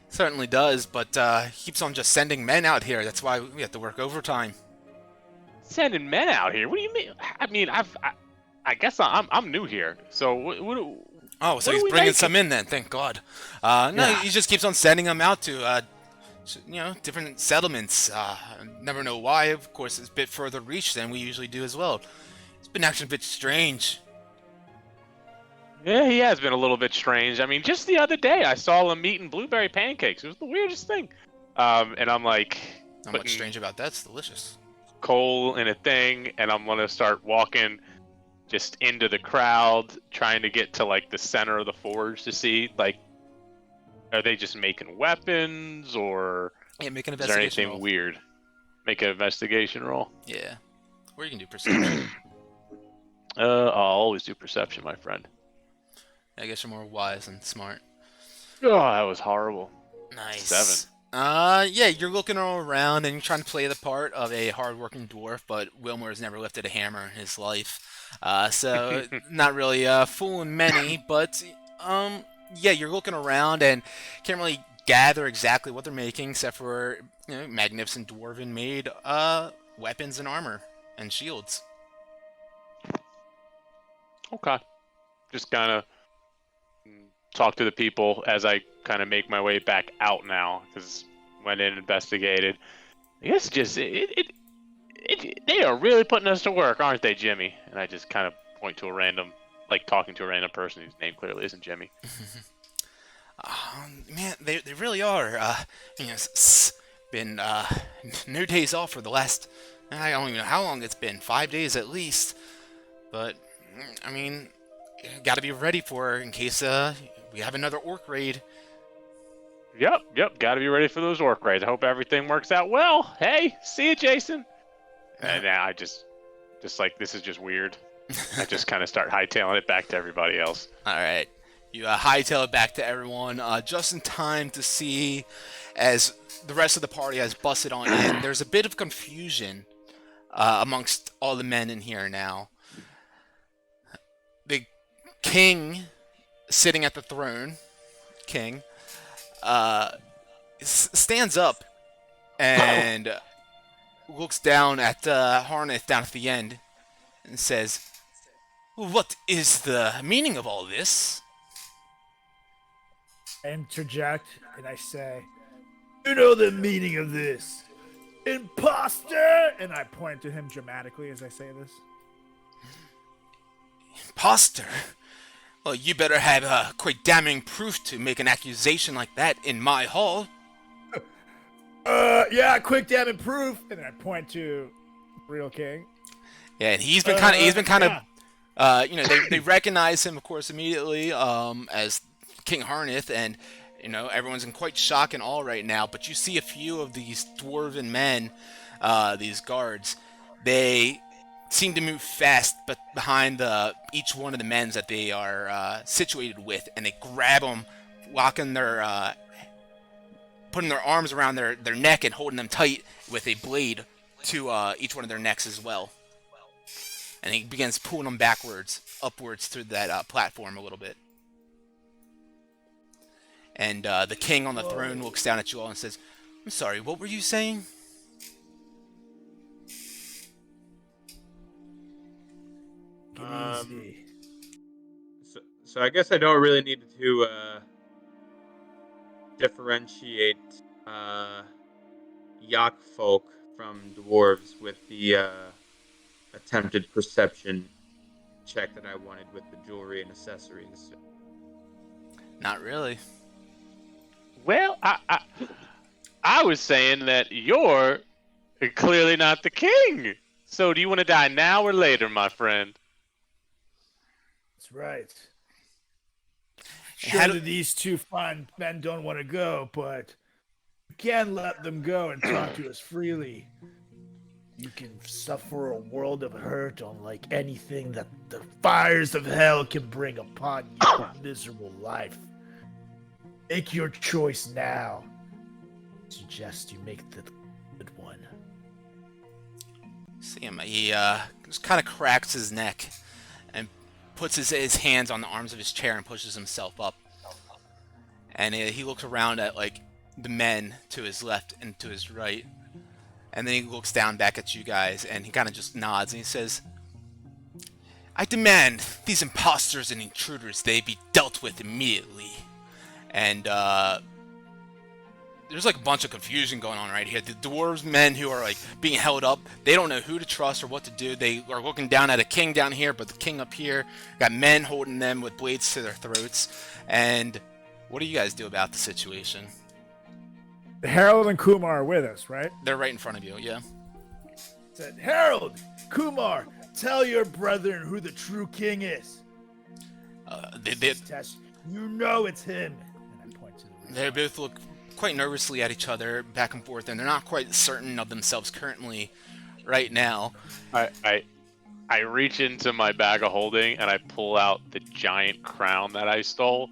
Certainly does, but he keeps on just sending men out here. That's why we have to work overtime. Sending men out here? What do you mean? I mean, I guess I'm new here. So Oh, so he's bringing some in then. Thank God. No, yeah. He just keeps on sending them out to different settlements. Never know why. Of course, it's a bit further reach than we usually do as well. It's been actually a bit strange. Yeah, he has been a little bit strange. I mean, just the other day I saw him eating blueberry pancakes. It was the weirdest thing. And I'm like, Not much putting strange about that. It's delicious. coal in a thing, and I'm gonna start walking just into the crowd, trying to get to like the center of the forge to see like, are they just making weapons, or Yeah, make an is there investigation anything roll. weird? Make an investigation roll. Yeah. Or you can do perception. I'll always do perception, my friend. I guess you're more wise and smart. Oh, that was horrible. Nice. 7. Yeah, you're looking all around and you're trying to play the part of a hardworking dwarf, but Wilmer has never lifted a hammer in his life. So not really fooling many, but yeah, you're looking around and can't really gather exactly what they're making, except for magnificent dwarven made weapons and armor and shields. Okay. Just kind of talk to the people as I kind of make my way back out now, because went in and investigated. I guess just they are really putting us to work, aren't they, Jimmy? And I just kind of point to a random, like talking to a random person whose name clearly isn't Jimmy. Man, they really are. It's been no days off for the last, I don't even know how long it's been, 5 days at least. But I mean, got to be ready for in case we have another orc raid. Yep. Got to be ready for those orc raids. I hope everything works out well. Hey, see you, Jason. And now I just like, this is just weird. I just kind of start hightailing it back to everybody else. All right, you hightail it back to everyone just in time to see as the rest of the party has busted on in. There's a bit of confusion amongst all the men in here now. The king sitting at the throne, stands up and looks down at Harneth down at the end and says, "What is the meaning of all this?" I interject and I say, "You know the meaning of this, imposter!" And I point to him dramatically as I say this. Imposter? Well, you better have quite damning proof to make an accusation like that in my hall. Yeah, quick damn proof. And then I point to Real King. Yeah, and he's been kind of, they recognize him, of course, immediately as King Harneth, and everyone's in quite shock and awe right now. But you see a few of these dwarven men, these guards. They seem to move fast, but behind each one of the men that they are situated with, and they grab them, locking their, putting their arms around their neck and holding them tight with a blade to each one of their necks as well. And he begins pulling them upwards through that platform a little bit. And the king on the throne looks down at you all and says, "I'm sorry, what were you saying?" Easy. So I guess I don't really need to differentiate Yak folk from dwarves with the attempted perception check that I wanted with the jewelry and accessories. Not really. Well, I was saying that you're clearly not the king. So do you want to die now or later, my friend? That's right. How Sure do- that these two fine men don't want to go, but you can let them go and talk to us freely. You can suffer a world of hurt unlike anything that the fires of hell can bring upon your miserable life. Make your choice now. I suggest you make the good one. See him. He just kind of cracks his neck and puts his hands on the arms of his chair and pushes himself up. And he looks around at the men to his left and to his right. And then he looks down back at you guys and he kind of just nods and he says, "I demand these imposters and intruders, they be dealt with immediately." And there's like a bunch of confusion going on right here. The dwarves men who are like being held up, they don't know who to trust or what to do. They are looking down at a king down here, but the king up here got men holding them with blades to their throats. And what do you guys do about the situation? Harold and Kumar are with us, right? They're right in front of you, yeah. Said, Harold, Kumar, tell your brethren who the true king is. Tess, you know it's him. And I point to the They both look quite nervously at each other, back and forth, and they're not quite certain of themselves currently right now. I reach into my bag of holding and I pull out the giant crown that I stole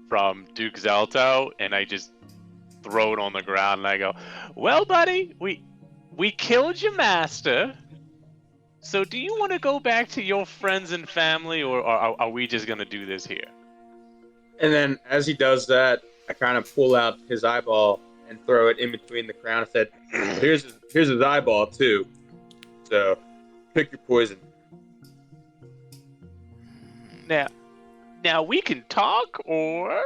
from Duke Zelto, and I just throw it on the ground and I go, "Well, buddy, we killed your master. So do you want to go back to your friends and family, or are we just gonna do this here?" And then as he does that, I kind of pull out his eyeball and throw it in between the crown and said, here's his eyeball too. So pick your poison. Now we can talk or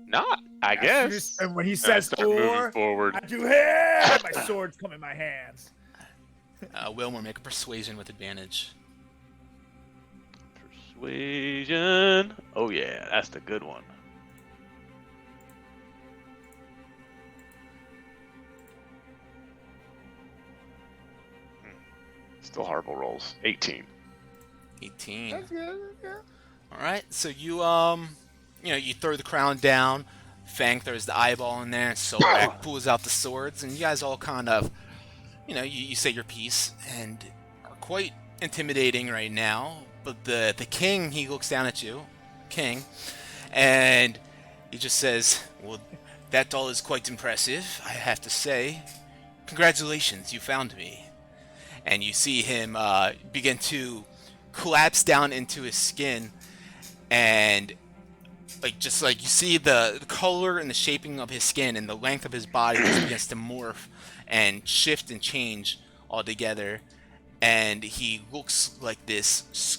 not, I guess. And when he And I says start moving or, forward. I do here. My swords come in my hands. Wilmore, make a persuasion with advantage. Persuasion. Oh yeah, that's the good one. Still horrible rolls. 18. 18. That's good. Yeah. All right, so you you throw the crown down. Fang throws the eyeball in there. Solak pulls out the swords, and you guys all kind of, you say your piece and are quite intimidating right now. But the king, he looks down at you, king, and he just says, "Well, that doll is quite impressive, I have to say. Congratulations, you found me." And you see him begin to collapse down into his skin, and you see the color and the shaping of his skin and the length of his body just begins to morph and shift and change altogether, and he looks like this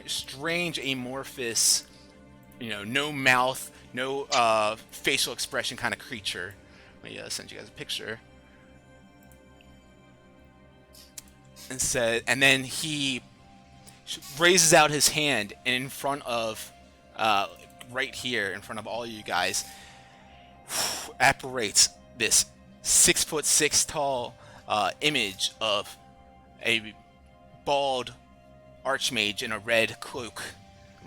strange amorphous, no mouth, no facial expression kind of creature. Let me send you guys a picture. And then he raises out his hand, and in front of, right here, in front of all you guys, apparates this 6'6" tall image of a bald archmage in a red cloak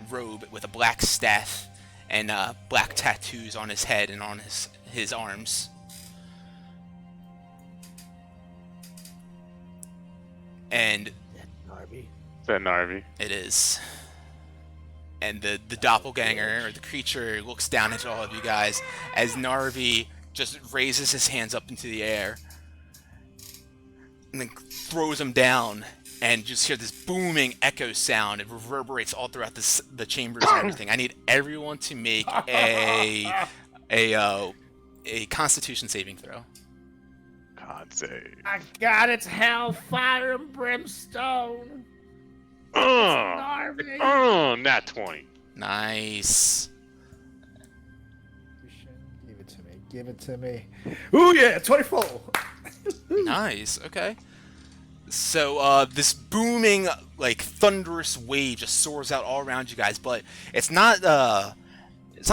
robe with a black staff and black tattoos on his head and on his arms. And Narvi. Is that Narvi? it is. And the doppelganger, or the creature, looks down at all of you guys as Narvi just raises his hands up into the air and then throws them down, and just hear this booming echo sound. It reverberates all throughout the chambers and everything. I need everyone to make a Constitution saving throw. God save. I got its hellfire and brimstone. Narvi. Nat 20. Nice. Give it to me. Give it to me. Ooh yeah, 24. Nice. Okay. So this booming, thunderous wave just soars out all around you guys, but it's not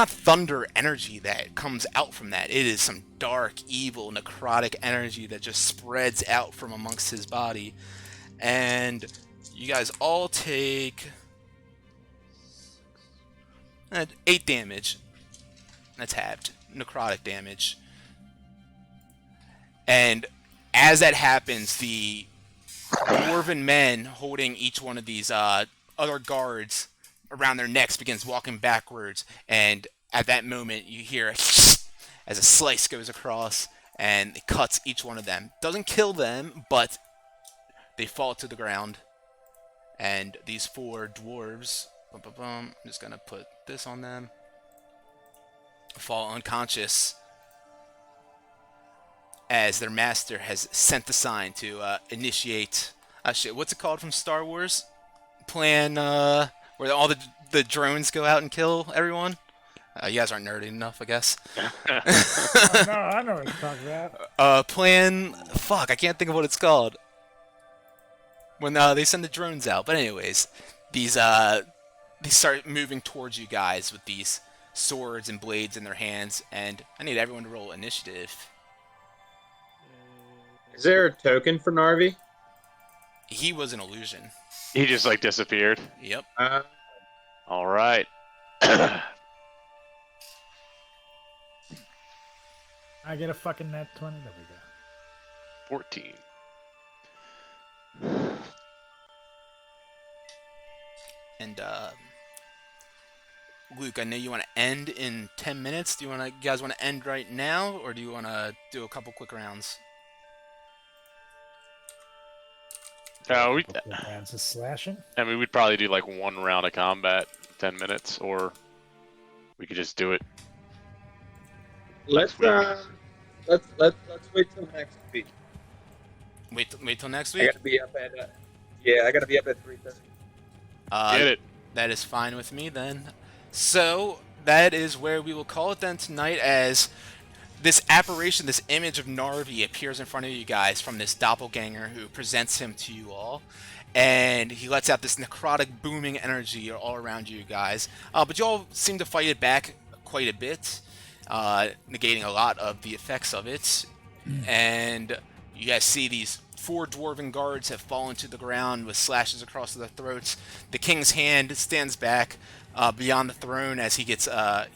thunder energy that comes out from that. It is some dark, evil, necrotic energy that just spreads out from amongst his body. And you guys all take 8 damage. That's halved. Necrotic damage. And as that happens, the dwarven men holding each one of these other guards around their necks begins walking backwards, and at that moment you hear as a slice goes across and it cuts each one of them. Doesn't kill them, but they fall to the ground. And these 4 dwarves, I'm just gonna put this on them, fall unconscious as their master has sent the sign to initiate what's it called from Star Wars? Plan where all the drones go out and kill everyone? You guys aren't nerdy enough, I guess. Oh, no, I know what you're talking about. Plan. Fuck, I can't think of what it's called. When they send the drones out. But anyways, these they start moving towards you guys with these swords and blades in their hands, and I need everyone to roll initiative. Is there a token for Narvi? He was an illusion. He just like disappeared. Yep. All right. I get a fucking net 20. There we go. 14. And Luke, I know you want to end in 10 minutes. Do you guys want to end right now, or do you want to do a couple quick rounds? Rounds of slashing. I mean, we'd probably do like 1 round of combat, 10 minutes, or we could just do it. Let's wait till next week. Wait till next I week. gotta be up at I gotta be up at 3:30. Get it. That is fine with me then. So that is where we will call it then tonight, as this apparition, this image of Narvi appears in front of you guys from this doppelganger who presents him to you all. And he lets out this necrotic booming energy all around you guys. But you all seem to fight it back quite a bit, negating a lot of the effects of it. And you guys see these 4 dwarven guards have fallen to the ground with slashes across their throats. The king's hand stands back beyond the throne as he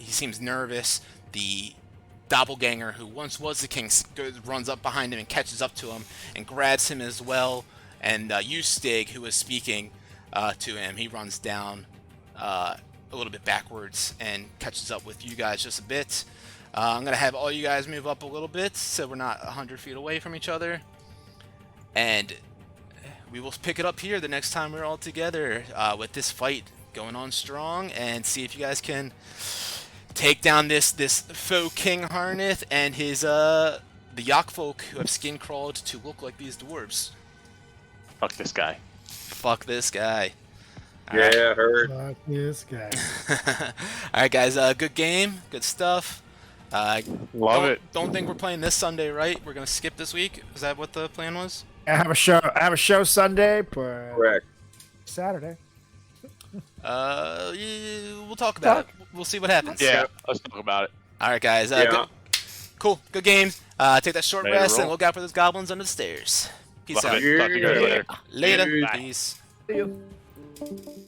seems nervous. The doppelganger, who once was the king, runs up behind him and catches up to him and grabs him as well. And you, Stig, who was speaking to him, he runs down a little bit backwards and catches up with you guys just a bit. I'm going to have all you guys move up a little bit so we're not 100 feet away from each other. And we will pick it up here the next time we're all together with this fight going on strong, and see if you guys can take down this faux King Harneth and his the Yokfolk who have skin crawled to look like these dwarves. Fuck this guy. Fuck this guy. Yeah, heard. Fuck this guy. Alright guys, good game, good stuff. Love it. Don't think we're playing this Sunday, right? We're gonna skip this week. Is that what the plan was? I have a show Sunday, but Correct. Saturday. We'll talk about it. We'll see what happens. Yeah, let's talk about it. All right, guys. Yeah. Cool. Good games. Take that short Later, rest and roll. look out for those goblins under the stairs. Peace Love out. it. Talk to you guys later. Later. Dude. Peace. See you.